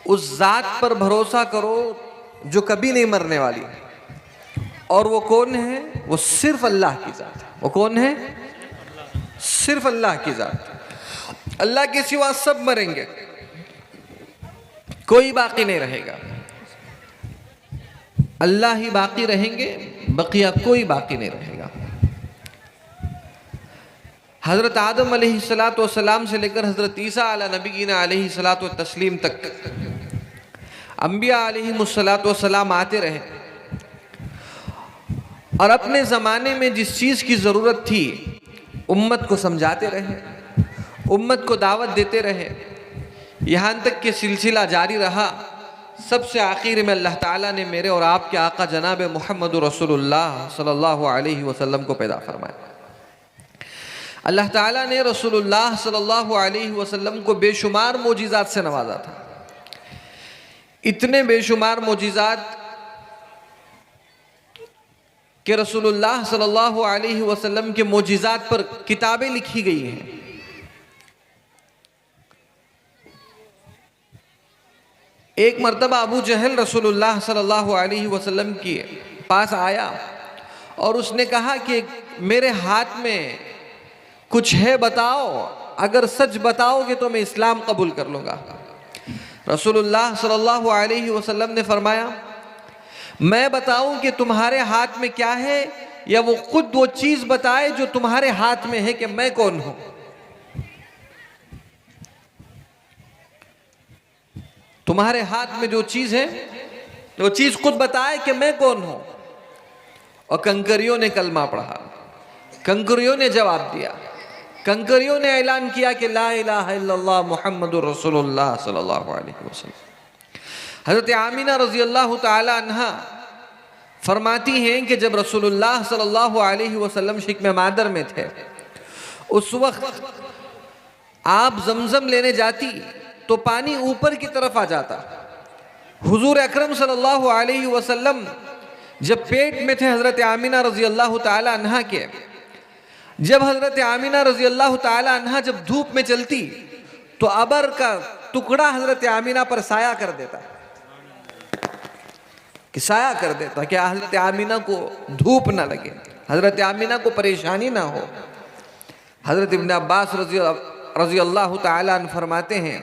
उस जात पर भरोसा करो जो कभी नहीं मरने वाली। और वो कौन है? वो सिर्फ अल्लाह की जात है। वो कौन है? सिर्फ अल्लाह की जात। अल्लाह के सिवा सब मरेंगे, कोई बाकी नहीं रहेगा। अल्लाह ही बाकी रहेंगे, बकिया कोई बाकी नहीं रहेगा। हज़रत आदम अलैहिस्सलातु वस्सलाम से लेकर हज़रत ईसा अला नबीना अलैहिस्सलातु व तस्लीम तक अंबिया अलैहिमुस्सलातु वस्सलाम आते रहे और अपने ज़माने में जिस चीज़ की ज़रूरत थी उम्मत को समझाते रहे, उम्मत को दावत देते रहे, यहाँ तक कि सिलसिला जारी रहा। सबसे आखिर में अल्लाह ताला ने मेरे और आपके आका जनाब मुहम्मद रसूलुल्लाह सल्लल्लाहु अलैहि वसल्लम को पैदा फरमाया। अल्लाह ताला ने रसूलुल्लाह सल्लल्लाहु अलैहि वसल्लम को बेशुमार मोजिज़ात से नवाजा था। इतने बेशुमार मोजिज़ात कि रसूलुल्लाह सल्लल्लाहु अलैहि वसल्लम के मोजिज़ात पर किताबें लिखी गई हैं। एक मर्तबा अबू जहल रसूलुल्लाह सल्लल्लाहु अलैहि वसल्लम के पास आया और उसने कहा कि मेरे हाथ में कुछ है, बताओ, अगर सच बताओगे तो मैं इस्लाम कबूल कर लूँगा। रसूलुल्लाह सल्लल्लाहु अलैहि वसल्लम ने फरमाया, मैं बताऊं कि तुम्हारे हाथ में क्या है, या वो खुद वो चीज़ बताए जो तुम्हारे हाथ में है कि मैं कौन हूँ। तुम्हारे हाथ में जो चीज़ है वो चीज़ खुद बताए कि मैं कौन हूँ। और कंकरियों ने कलमा पढ़ा, कंकरियों ने जवाब दिया, कंकरियों ने ऐलान किया कि ला इलाहा इल्लल्लाह मुहम्मदुर रसूलुल्लाह सल्लल्लाहु अलैहि वसल्लम। हज़रत आमिना रज़ी अल्लाह ताला अन्हा फरमाती हैं कि जब रसूलुल्लाह सल्लल्लाहु अलैहि वसल्लम शिक्म मादर में थे, उस वक्त आप जमजम लेने जाती तो पानी ऊपर की तरफ आ जाता। हुजूर अकरम सल्लल्लाहु अलैहि वसल्लम जब पेट में थे हज़रत आमिना रज़ी अल्लाह ताला अन्हा के, जब हज़रत आमिना रज़ी अल्लाह ताला अन्हा जब धूप में चलती तो अबर का टुकड़ा हज़रत आमिना पर साया कर देता, कि साया कर देता कि हज़रत आमिना को धूप ना लगे, हज़रत आमिना को परेशानी ना हो। हज़रत इब्न अब्बास रज़ी अल्लाह ताला अन्हु फरमाते हैं,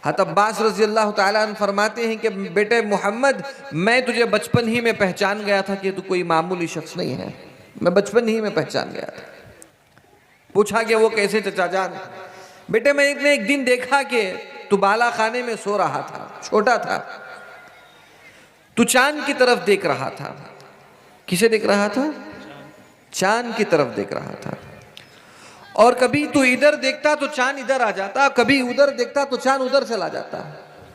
हज़रत अब्बास रज़ी अल्लाह ताला अन्हु फरमाते हैं कि बेटे मोहम्मद, मैं तुझे बचपन ही में पहचान गया था कि तू कोई मामूली शख्स नहीं है। मैं बचपन ही में पहचान गया था। पूछा कि वो कैसे चचा जान? बेटे मैंने एक दिन देखा कि तू बाला खाने में सो रहा था, छोटा था, तू चांद की तरफ देख रहा था। किसे देख रहा था? चांद की तरफ देख रहा था। और कभी तू इधर देखता तो चांद इधर आ जाता, कभी उधर देखता तो चांद उधर चला जाता।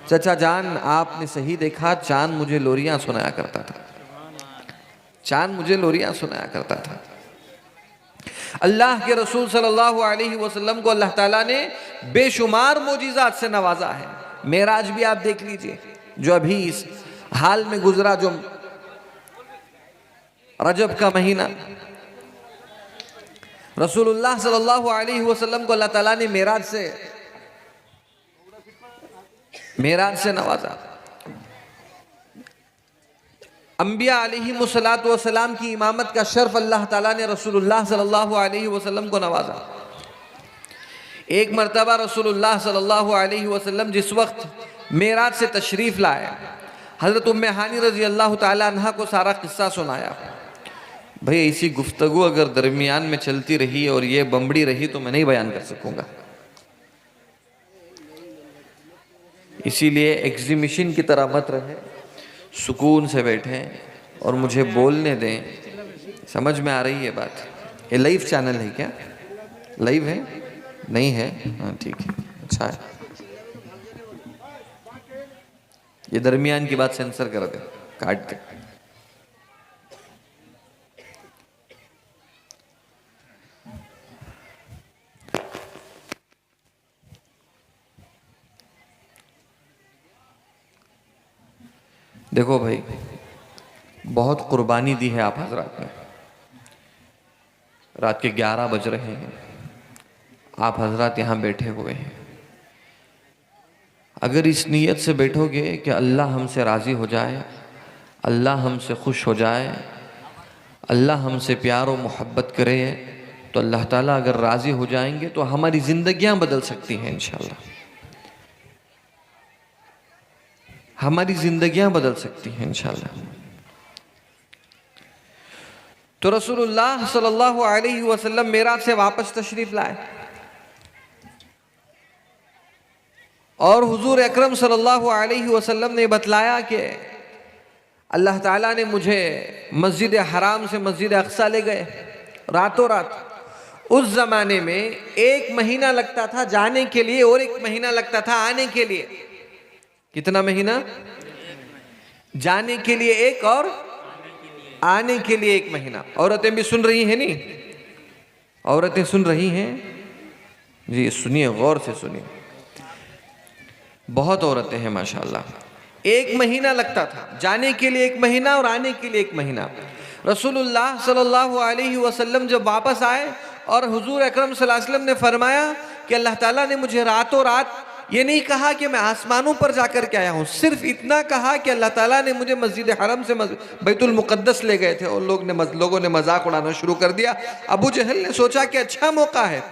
चचा जान, आपने सही देखा, चांद मुझे लोरियां सुनाया करता था, चांद मुझे लोरियां सुनाया करता था। अल्लाह के रसूल सल्लल्लाहु अलैहि वसल्लम को अल्लाह ताला ने बेशुमार मोजिज़ात से नवाजा है। मेराज भी आप देख लीजिए, जो अभी इस हाल में गुजरा, जो रजब का महीना, रसूलुल्लाह सल्लल्लाहु अलैहि वसल्लम को अल्लाह ताला ने मेराज से नवाजा। अंबिया अलैहिमुस्सलातु वस्सलाम की इमामत का शर्फ अल्लाह ताला ने रसूलुल्लाह सल्लल्लाहु अलैहि वसल्लम को नवाजा। एक मरतबा रसूलुल्लाह सल्लल्लाहु अलैहि वसल्लम जिस वक्त मेराज से तशरीफ़ लाए, हज़रत उम्मे हानी रज़ी अल्लाह ताला अन्हा को सारा किस्सा सुनाया। भाई ऐसी गुफ्तगू अगर दरमियान में चलती रही और ये बम्बड़ी रही तो मैं नहीं बयान कर सकूँगा। इसीलिए एग्जीबिशन की तरह मत रहे, सुकून से बैठें और मुझे बोलने दें। समझ में आ रही है बात? ये लाइव चैनल है क्या? लाइव है? नहीं है? हाँ ठीक है, अच्छा है। ये दरमियान की बात सेंसर कर दे, काट दे। देखो भाई, बहुत कुर्बानी दी है आप हजरात ने। रात के 11 बज रहे हैं, आप हजरात यहाँ बैठे हुए हैं। अगर इस नीयत से बैठोगे कि अल्लाह हमसे राज़ी हो जाए, अल्लाह हमसे खुश हो जाए, अल्लाह हमसे प्यार और मोहब्बत करे, तो अल्लाह ताला अगर राज़ी हो जाएंगे तो हमारी ज़िंदगियां बदल सकती हैं इंशाअल्लाह। हमारी ज़िंदगियां बदल सकती हैं इंशाअल्लाह। तो रसूलुल्लाह सल्लल्लाहु अलैहि वसल्लम मेराज से वापस तशरीफ लाए और हुजूर अकरम सल्लल्लाहु अलैहि वसल्लम ने बतलाया कि अल्लाह ताला ने मुझे मस्जिद हराम से मस्जिद अक्सा ले गए रातों रात। उस ज़माने में 1 महीना लगता था जाने के लिए और 1 महीना लगता था आने के लिए। कितना महीना? जाने के लिए 1 और आने के लिए 1 महीना। औरतें भी सुन रही हैं नहीं? औरतें सुन रही हैं जी? सुनिए, गौर से सुनिए। बहुत औरतें हैं माशाअल्लाह। 1 महीना लगता था जाने के लिए 1 महीना और आने के लिए 1 महीना। रसूलुल्लाह सल्लल्लाहु अलैहि वसल्लम जब वापस आए और हुजूर अकरम सल्लल्लाहु अलैहि वसल्लम ने फरमाया कि अल्लाह ताला ने मुझे रातों रात, ये नहीं कहा कि मैं आसमानों पर जाकर के आया हूँ, सिर्फ इतना कहा कि अल्लाह ताला ने मुझे मस्जिद हरम से बैतुल मुक़द्दस ले गए थे। और लोगों ने मजाक उड़ाना शुरू कर दिया। अबू जहल ने सोचा कि अच्छा मौका है,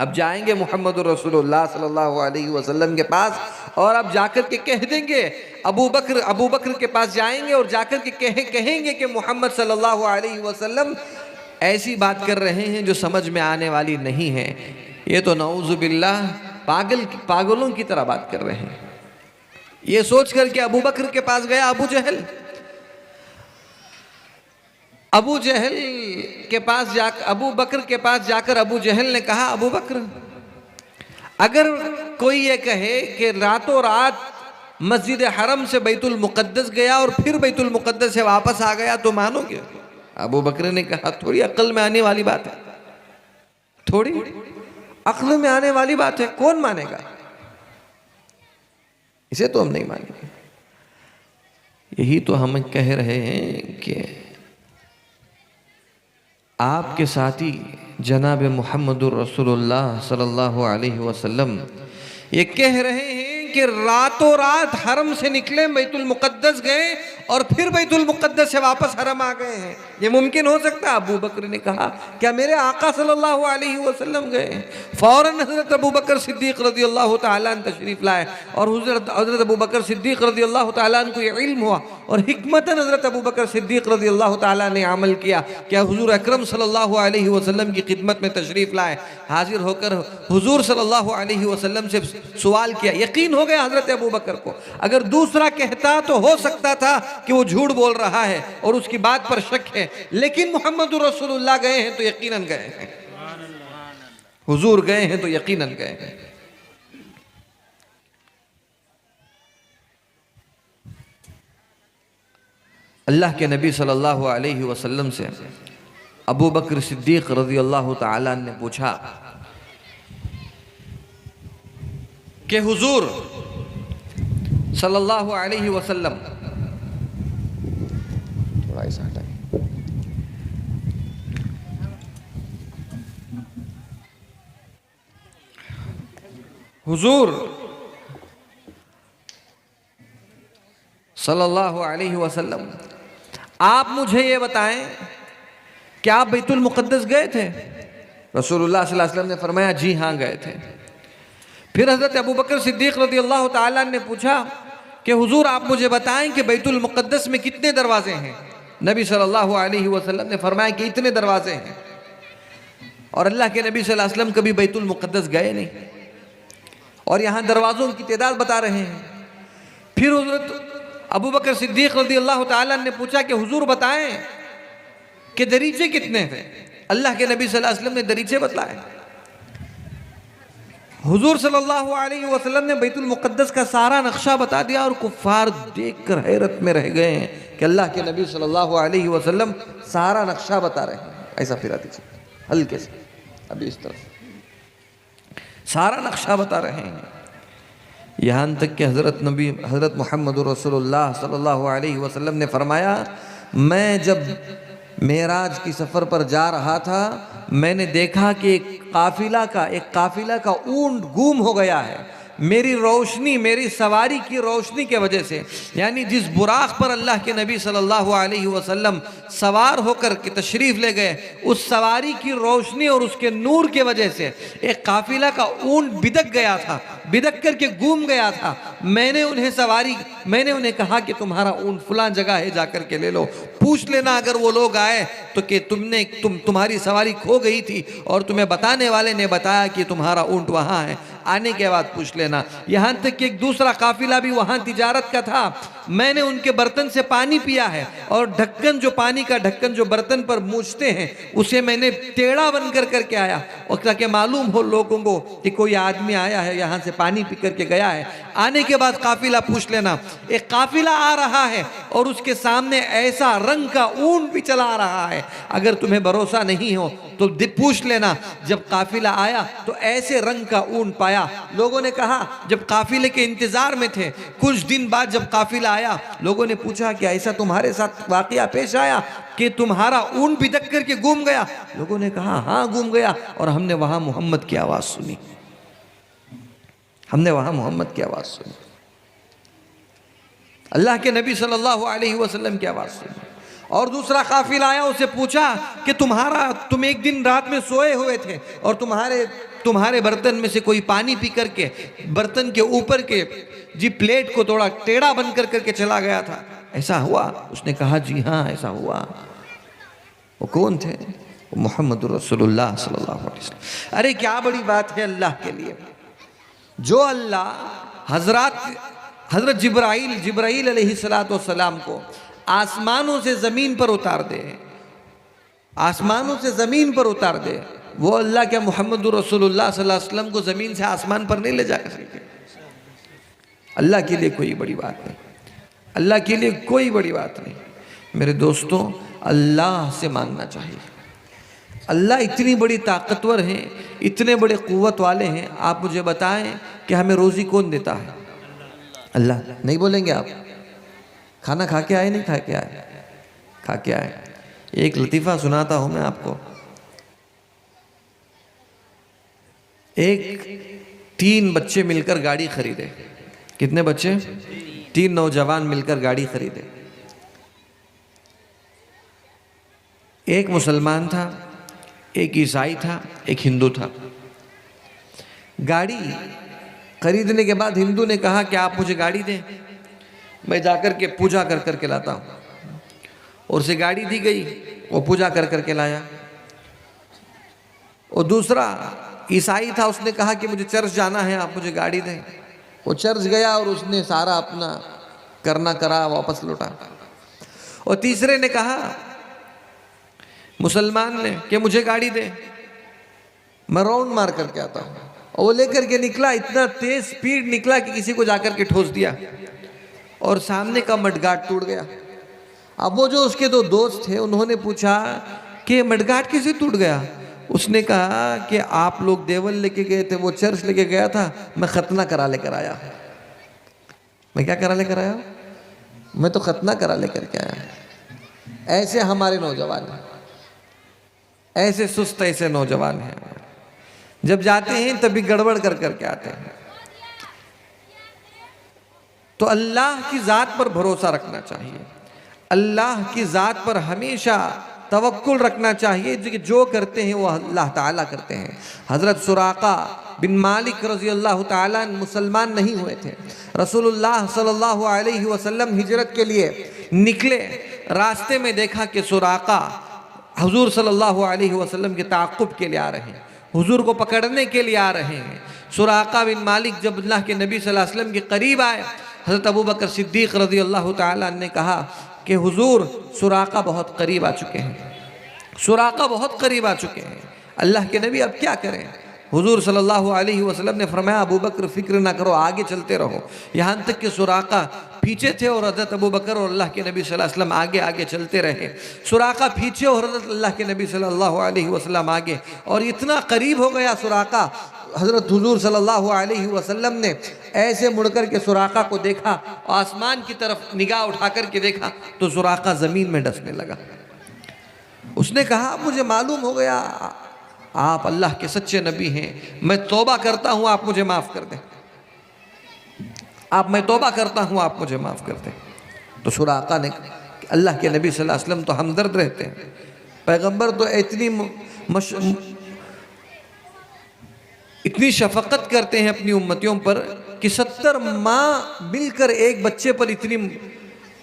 अब जाएंगे मोहम्मद रसूलुल्लाह सल्लल्लाहु अलैहि वसल्लम के पास और अब जाकर के कह देंगे, अबू बकर के पास जाएंगे और जाकर के कहेंगे कि मोहम्मद सल्लल्लाहु अलैहि वसल्लम ऐसी बात कर रहे हैं जो समझ में आने वाली नहीं है, ये तो नऊज़ुबिल्लाह पागलों की तरह बात कर रहे हैं। ये सोच करके अबू बकर के पास गया अबू जहल के पास अबू बकर के पास जाकर अबू जहल ने कहा, अबू बकर, अगर कोई ये कहे कि रातों रात मस्जिद हरम से बैतुल मुक़द्दस गया और फिर बैतुल मुक़द्दस से वापस आ गया तो मानोगे? अबू बकर ने कहा, थोड़ी अक्ल में आने वाली बात है, थोड़ी अक्ल में आने वाली बात है, कौन मानेगा इसे? तो हम नहीं मानेंगे। यही तो हम कह रहे हैं कि आपके साथी जनाब मुहम्मदुर रसूलुल्लाह सल्लल्लाहु अलैहि वसल्लम ये कह रहे हैं कि रातों रात हरम से निकले, बैतुल मुक़द्दस गए और फिर बैतुल मुक़द्दस से वापस हरम आ गए हैं। ये मुमकिन हो सकता है? अबू बकर ने कहा, क्या मेरे आका सल्लल्लाहु अलैहि वसल्लम गए? फौरन हज़रत अबू बकर सिद्दीक़ रज़ियल्लाहु ताला अन्हु तशरीफ़ लाए और हज़रत अबू बकर सिद्दीक़ रज़ियल्लाहु ताला अन्हु को ये इल्म हुआ और हिकमतन हज़रत अबू बकर सिद्दीक़ रज़ियल्लाहु ताला ने अमल किया। क्या हुज़ूर अकरम सल्लल्लाहु अलैहि वसल्लम की खिदमत में तशरीफ़ लाए, हाजिर होकर हुज़ूर सल्लल्लाहु अलैहि वसल्लम से सवाल किया। यकीन हो गया हज़रत अबू बकर को, अगर दूसरा कहता तो हो सकता था कि वो झूठ बोल रहा है और उसकी बात पर शक है, लेकिन मोहम्मद रसूलुल्लाह गए हैं तो यकीनन गए हैं, हुजूर गए हैं तो यकीनन गए हैं। अल्लाह के नबी सल्लल्लाहु अलैहि वसल्लम से अबू बकर सिद्दीक़ रज़ियल्लाहु ताला ने पूछा कि हुजूर सल्लल्लाहु अलैहि वसल्लम, थोड़ा ऐसा हटाइए, हुजूर सल्लल्लाहु अलैहि वसल्लम, आप मुझे ये बताएं कि आप बैतुल मुक़द्दस गए थे? रसूलुल्लाह सल्लल्लाहु अलैहि वसल्लम ने फरमाया, जी हाँ गए थे। फिर हज़रत अबू बकर सिद्दीक़ रज़ियल्लाहु ताला ने पूछा कि हुजूर आप मुझे बताएं कि बैतुल मुक़द्दस में कितने दरवाजे हैं? नबी सल्लल्लाहु अलैहि वसल्लम ने फरमाया कि इतने दरवाजे हैं। और अल्लाह के नबी सल्लल्लाहु अलैहि वसल्लम कभी बैतुल मुक़द्दस गए नहीं और यहाँ दरवाज़ों की तादाद बता रहे हैं। फिर हज़रत अबू बकर सिद्दीक़ रज़ियल्लाहु ताला ने पूछा कि हुजूर बताएं कि दरीचे कितने थे? अल्लाह के नबी सल्लल्लाहु अलैहि वसल्लम ने दरीचे बतलाए। हुजूर सल्लल्लाहु अलैहि वसल्लम ने बैतुल मुक़द्दस का सारा नक्शा बता दिया और कुफ़ार देखकर हैरत में रह गए हैं कि अल्लाह के नबी सल्लल्लाहु अलैहि वसल्लम सारा नक्शा बता रहे हैं। ऐसा फिरा दीजिए हल्के से, अभी इस तरफ सारा नक्शा बता रहे हैं। यहाँ तक कि हज़रत मुहम्मद रसूलुल्लाह सल्लल्लाहु अलैहि वसल्लम ने फरमाया, मैं जब मेराज की सफ़र पर जा रहा था, मैंने देखा कि एक काफ़िला का ऊंट गुम हो गया है। मेरी रोशनी, मेरी सवारी की रोशनी के वजह से, यानी जिस बुराक पर अल्लाह के नबी सल्लल्लाहु अलैहि वसल्लम सवार होकर के तशरीफ़ ले गए, उस सवारी की रोशनी और उसके नूर के वजह से एक काफिला का ऊंट बिदक गया था, बिदक करके घूम गया था। मैंने उन्हें कहा कि तुम्हारा ऊंट फलां जगह है, जाकर के ले लो, पूछ लेना अगर वो लोग आए तो कि तुम्हारी सवारी खो गई थी और तुम्हें बताने वाले ने बताया कि तुम्हारा ऊंट वहाँ है, आने के बाद पूछ लेना। यहाँ तक कि एक दूसरा काफिला भी वहाँ तिजारत का था, मैंने उनके बर्तन से पानी पिया है और ढक्कन जो पानी का ढक्कन जो बर्तन पर मूछते हैं उसे मैंने टेढ़ा बन कर करके आया, और ताकि मालूम हो लोगों को कि कोई आदमी आया है यहाँ से पानी पी करके गया है। आने के बाद काफिला पूछ लेना। एक काफिला आ रहा है और उसके सामने ऐसा रंग का ऊंट भी चला रहा है, अगर तुम्हें भरोसा नहीं हो तो पूछ लेना। जब काफिला आया तो ऐसे रंग का ऊंट पाया। लोगों ने कहा, जब काफिले के इंतजार में थे, कुछ दिन बाद जब काफिला आया, लोगों ने पूछा कि ऐसा तुम्हारे साथ वाकया पेश आया कि तुम्हारा ऊंट बिदक करके घूम गया? लोगों ने कहा हाँ घूम गया, और हमने वहां मोहम्मद की आवाज सुनी, हमने वहां मोहम्मद की आवाज सुनी, अल्लाह के नबी सल्लल्लाहु अलैहि वसल्लम की आवाज सुनी। और दूसरा काफिला आया, उसे पूछा कि तुम एक दिन रात में सोए हुए थे और तुम्हारे बर्तन में से कोई पानी पी करके बर्तन के ऊपर के जी प्लेट को थोड़ा टेढ़ा बन कर करके चला गया था, ऐसा हुआ? उसने कहा जी हाँ ऐसा हुआ। वो कौन थे? वो मोहम्मद रसूलुल्लाह सल्लल्लाहु अलैहि वसल्लम। अरे क्या बड़ी बात है अल्लाह के लिए, जो अल्लाह हजरत जिब्राइल अलैहिस्सलातु वस्सलाम को आसमानों से ज़मीन पर उतार दे, आसमानों से ज़मीन पर उतार दे, वो अल्लाह क्या मोहम्मद रसूलुल्लाह सल्लल्लाहु अलैहि वसल्लम को ज़मीन से आसमान पर नहीं ले जा सके? अल्लाह के लिए कोई बड़ी बात नहीं, अल्लाह के लिए कोई बड़ी बात नहीं। मेरे दोस्तों, अल्लाह से मांगना चाहिए। अल्लाह इतनी बड़ी ताकतवर हैं, इतने बड़े क़ुव्वत वाले हैं। आप मुझे बताएं कि हमें रोज़ी कौन देता है? अल्लाह। नहीं बोलेंगे आप? खाना खा के आए? नहीं खा के आए? खा के आए। एक लतीफ़ा सुनाता हूँ मैं आपको। एक 3 बच्चे मिलकर गाड़ी खरीदे। कितने बच्चे? 3 नौजवान मिलकर गाड़ी खरीदे। एक मुसलमान था, एक ईसाई था, एक हिंदू था। गाड़ी खरीदने के बाद हिंदू ने कहा कि आप मुझे गाड़ी दें, मैं जाकर के पूजा कर कर के लाता हूँ। और उसे गाड़ी दी गई, वो पूजा कर कर के लाया। और दूसरा ईसाई था, उसने कहा कि मुझे चर्च जाना है, आप मुझे गाड़ी दें। वो चर्च गया और उसने सारा अपना करना करा, वापस लौटा। और तीसरे ने कहा, मुसलमान ने, कि मुझे गाड़ी दे, मैं राउंड मार करके आता हूँ। और वो लेकर के निकला, इतना तेज स्पीड निकला कि किसी को जाकर के ठोस दिया और सामने का मडगाट टूट गया। अब वो जो उसके 2 दोस्त थे, उन्होंने पूछा कि मडगाट कैसे टूट गया? उसने कहा कि आप लोग देवल लेके गए थे, वो चर्च लेके गया था, मैं खतना करा लेकर आया। मैं क्या करा लेकर आया? मैं तो खतना करा लेकर के आया। ऐसे हमारे नौजवान हैं, ऐसे सुस्त ऐसे नौजवान हैं। जब जाते हैं तभी गड़बड़ कर करके आते हैं। तो अल्लाह की ज़ात पर भरोसा रखना चाहिए, अल्लाह की ज़ात पर हमेशा तवक्कुल रखना चाहिए कि जो करते हैं वो अल्लाह ताला करते हैं। हज़रत सुराका बिन मालिक रज़ी अल्लाह ताला मुसलमान नहीं हुए थे। रसूलुल्लाह सल्लल्लाहु अलैहि वसल्लम हिजरत के लिए निकले, रास्ते में देखा कि सुराका हुजूर सल्लल्लाहु अलैहि वसल्लम के ताक़ुब के लिए आ रहे हैं, हुजूर को पकड़ने के लिए आ रहे हैं। सुराका बिन मालिक जब अल्लाह के नबी सल्लल्लाहु अलैहि वसल्लम के करीब आए, हज़रत अबू बकर सिद्दीक़ रज़ी अल्लाह ताला ने कहा कि हुजूर सुराका बहुत करीब आ चुके हैं, सुराका बहुत करीब आ चुके हैं, अल्लाह के नबी अब क्या करें? हुजूर सल्लल्लाहु अलैहि वसल्लम ने फरमाया, अबू बकर फिक्र ना करो, आगे चलते रहो। यहाँ तक कि सुराका पीछे थे और हज़रत अबू बकर और अल्लाह के नबी सल्लल्लाहु अलैहि वसल्लम आगे आगे चलते रहे। सुराका पीछे और हज़रत अल्लाह के नबी सल्लल्लाहु अलैहि वसल्लम आगे, और इतना करीब हो गया सुराका, हज़रत हुजूर सल्लल्लाहु अलैहि वसल्लम ने ऐसे मुड़कर के सुराका को देखा, आसमान की तरफ निगाह उठा कर के देखा तो सुराका ज़मीन में डसने लगा। उसने कहा, मुझे मालूम हो गया आप अल्लाह के सच्चे नबी हैं, मैं तौबा करता हूँ, आप मुझे माफ़ कर दें। आप, मैं तौबा करता हूँ, आप मुझे माफ़ कर दें। तो सुराका ने, अल्लाह के नबी सल्लल्लाहु अलैहि वसल्लम तो हमदर्द रहते हैं, पैगंबर तो इतनी शफकत करते हैं अपनी उम्मतियों पर कि 70 माँ मिलकर एक बच्चे पर इतनी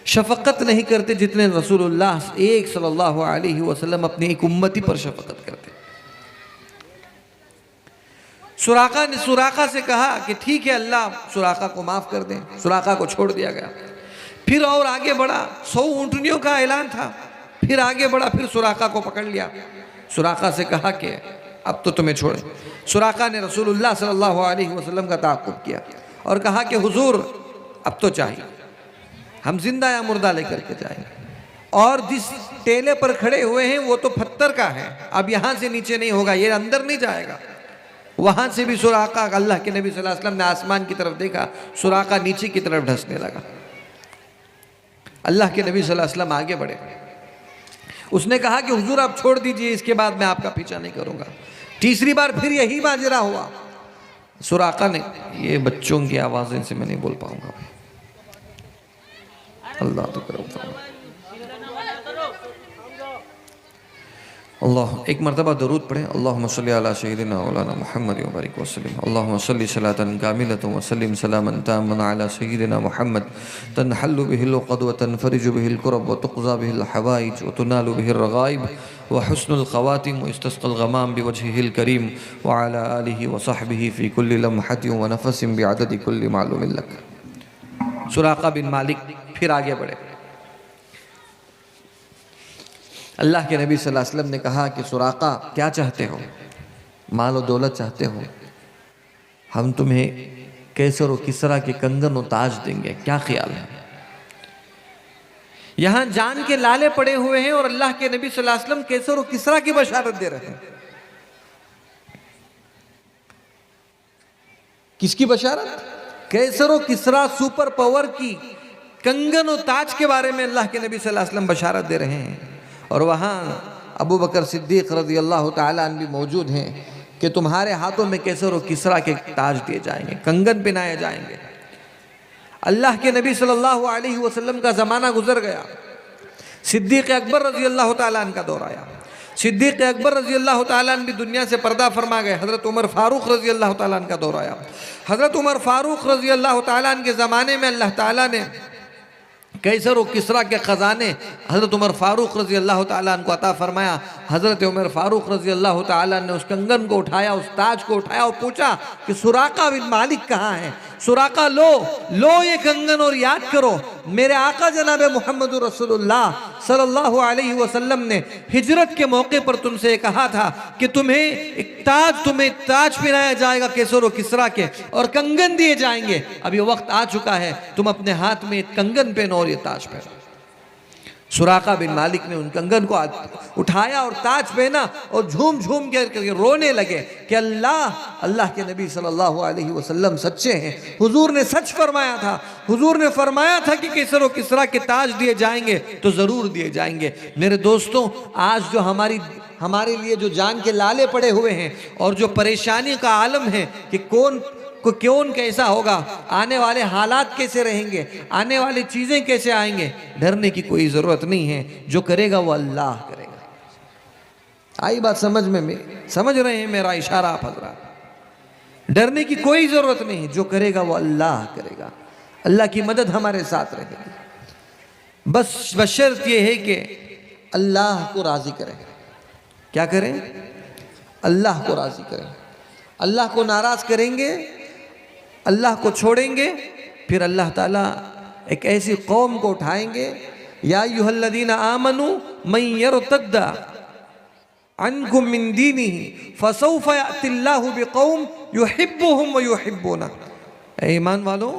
शफकत नहीं करते जितने रसूलुल्लाह एक सल्लल्लाहु अलैहि वसल्लम अपनी एक उम्मती पर शफकत करते। सुराका से कहा कि ठीक है अल्लाह सुराका को माफ़ कर दें। सुराका को छोड़ दिया गया। फिर और आगे बढ़ा, 100 ऊँटनियों का ऐलान था। फिर आगे बढ़ा, फिर सुराका को पकड़ लिया। सुराका से कहा कि अब तो तुम्हें छोड़े। सुराका ने रसूलुल्लाह सल्लल्लाहु अलैहि वसल्लम का ताक़ुब किया और कहा कि हुजूर अब तो चाहिए, हम जिंदा या मुर्दा लेकर के जाएंगे। और जिस टेले पर खड़े हुए हैं वो तो पत्थर का है, अब यहाँ से नीचे नहीं होगा, ये अंदर नहीं जाएगा। वहाँ से भी सुराका, अल्लाह के नबी सल्लल्लाहु अलैहि वसल्लम ने आसमान की तरफ देखा, सुराका नीचे की तरफ धंसने लगा। अल्लाह के नबी सल्लल्लाहु अलैहि वसल्लम आगे बढ़े। उसने कहा कि हुजूर आप छोड़ दीजिए, इसके बाद मैं आपका पीछा नहीं करूँगा। तीसरी बार फिर यही माजरा हुआ। सुराका ने, ये बच्चों की आवाज़ें से मैं नहीं बोल पाऊँगा, अल्लाह तो करो। अल्लाह, एक मरतबा दरूद पढ़ें। अल्लाहुम्मा सल्लि अला सय्यिदिना मौलाना मुहम्मद व बारिक वसल्लिम। अल्लाहुम्मा सल्लि सलातन कामिलतन व सल्लिम सलामन ताम्मन अला सय्यिदिना मुहम्मद तनहल्लु बिहिल उक़द व तनफरिजु बिहिल कुरब व तुक़ज़ा बिहिल हवाइज व तुनालु बिहिर रग़ाइब व हुस्नुल ख़वातिम व इस्तस्क़ल ग़माम बिवजहिल करीम व अला आलिहि व सहबिहि फ़ी कुल्लि लम्हतिन व नफ़सिन बिअददि कुल्लि मालूमिन लक। सुराका बिन मालिक फिर आगे बढ़े। अल्लाह के नबी सल्लल्लाहु अलैहि वसल्लम ने कहा कि सुराका क्या चाहते हो, माल और दौलत चाहते हो? हम तुम्हें कैसर और किसरा के कंगन और ताज देंगे, क्या ख्याल है? यहाँ जान के लाले पड़े हुए हैं और अल्लाह के नबी सल्लल्लाहु अलैहि वसल्लम कैसर और किसरा की बशारत दे रहे हैं। किसकी बशारत? कैसर और किसरा सुपर पावर की कंगन और ताज के बारे में अल्लाह के नबी सल्लल्लाहु अलैहि वसल्लम बशारत दे रहे हैं। और वहाँ अबू बकर सिद्दीक़ रज़ी अल्लाह तआला अन्हु भी मौजूद हैं कि तुम्हारे हाथों में कैसर और किसरा के ताज दिए जाएंगे, कंगन पहनाए जाएंगे। अल्लाह के नबी सल्लल्लाहु अलैहि वसल्लम का ज़माना गुजर गया। सिद्दीक़ अकबर रज़ी अल्लाह तआला अन्हु का दौर आया। सिद्दीक़ अकबर रज़ी अल्लाह तआला अन्हु भी दुनिया से पर्दा फरमा गए। हज़रत उमर फ़ारूक़ रज़ी अल्लाह तआला अन्हु का दौर आया। हज़रत उमर फ़ारूक़ रज़ी अल्लाह तआला अन्हु के ज़माने में अल्लाह ताला ने कैसर और किसरा के ख़जाने हज़रत उमर फ़ारूक़ रज़ी अल्लाह तआला अन्हु को अता फ़रमाया। हज़रत उमर फ़ारूक़ रज़ी अल्लाह तआला ने उस कंगन को उठाया, उस ताज को उठाया और पूछा कि सुराका बिन मालिक कहाँ है? सुराका लो ये कंगन और याद करो, मेरे आका जनाब मोहम्मद रसूलुल्लाह सल्लल्लाहु अलैहि वसल्लम ने हिजरत के मौके पर तुमसे कहा था कि तुम्हें ताज पहनाया जाएगा कैसर और किसरा के, और कंगन दिए जाएंगे। अब ये वक्त आ चुका है, तुम अपने हाथ में कंगन पहनो और ये ताज पहनो। सुराका बिन मालिक ने उन कंगन को उठाया और ताज पहना और झूम झूम के रोने लगे कि अल्लाह के नबी सल्लल्लाहु अलैहि वसल्लम सच्चे हैं। हुजूर ने सच फरमाया था। हुजूर ने फरमाया था कि कैसर और किसरा के ताज दिए जाएंगे तो ज़रूर दिए जाएंगे। मेरे दोस्तों, आज जो हमारे लिए जो जान के लाले पड़े हुए हैं और जो परेशानी का आलम है कि कौन कैसा होगा, आने वाले हालात कैसे रहेंगे, आने वाली चीज़ें कैसे आएंगे, डरने की कोई ज़रूरत नहीं है। जो करेगा वो अल्लाह करेगा। आई बात समझ में? समझ रहे हैं मेरा इशारा आप हज़रात? डरने की कोई ज़रूरत नहीं है, जो करेगा वो अल्लाह करेगा। अल्लाह की मदद हमारे साथ रहेगी। बस बशर्त ये है कि अल्लाह को राज़ी करें। क्या करें? अल्लाह को राज़ी करें। अल्लाह को नाराज़ करेंगे, अल्लाह को छोड़ेंगे, फिर अल्लाह ताला एक ऐसी कौम को उठाएंगे, या अय्युहल्लज़ीना आमनू मन यर्तद्दा अन्कुम मिन दीनिही फसौफ यअतिल्लाहु बिक़ौम युहिब्बुहुम व युहिब्बूना। ऐ ईमान वालों,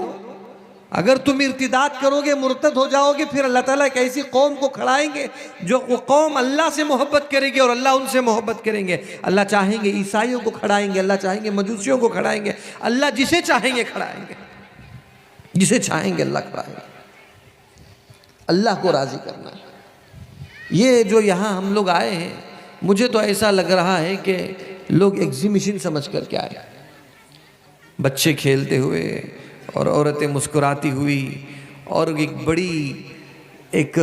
अगर तुम इर्तिदाद करोगे, मुर्तद हो जाओगे, फिर अल्लाह ताला एक ऐसी कौम को खड़ाएंगे जो वो कौम अल्लाह से मोहब्बत करेगी और अल्लाह उनसे मोहब्बत करेंगे। अल्लाह चाहेंगे ईसाइयों को खड़ाएंगे, अल्लाह चाहेंगे मजूसियों को खड़ाएंगे, अल्लाह जिसे चाहेंगे खड़ाएंगे, जिसे चाहेंगे अल्लाह खड़ाएंगे। अल्लाह को राज़ी करना है। ये जो यहाँ हम लोग आए हैं, मुझे तो ऐसा लग रहा है कि लोग एग्जीबिशन समझ कर के आए। बच्चे खेलते हुए, और औरतें मुस्कुराती हुई और एक बड़ी एक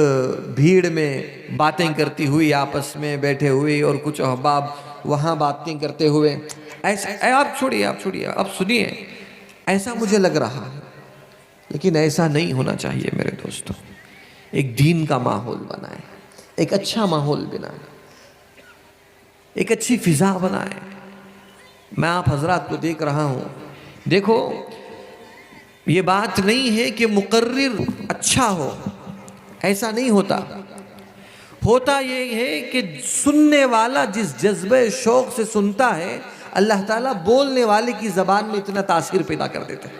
भीड़ में बातें करती हुई आपस में बैठे हुए और कुछ अहबाब वहाँ बातें करते हुए, ऐसा आप छोड़िए आप सुनिए, ऐसा मुझे लग रहा है, लेकिन ऐसा नहीं होना चाहिए मेरे दोस्तों। एक दीन का माहौल बनाए, एक अच्छा माहौल बनाए, एक अच्छी फिजा बनाए। मैं आप हजरात को देख रहा हूँ, देखो ये बात नहीं है कि मुकर्रिर अच्छा हो, ऐसा नहीं होता। होता ये है कि सुनने वाला जिस जज्बे शौक से सुनता है, अल्लाह ताला बोलने वाले की जबान में इतना तासीर पैदा कर देता है।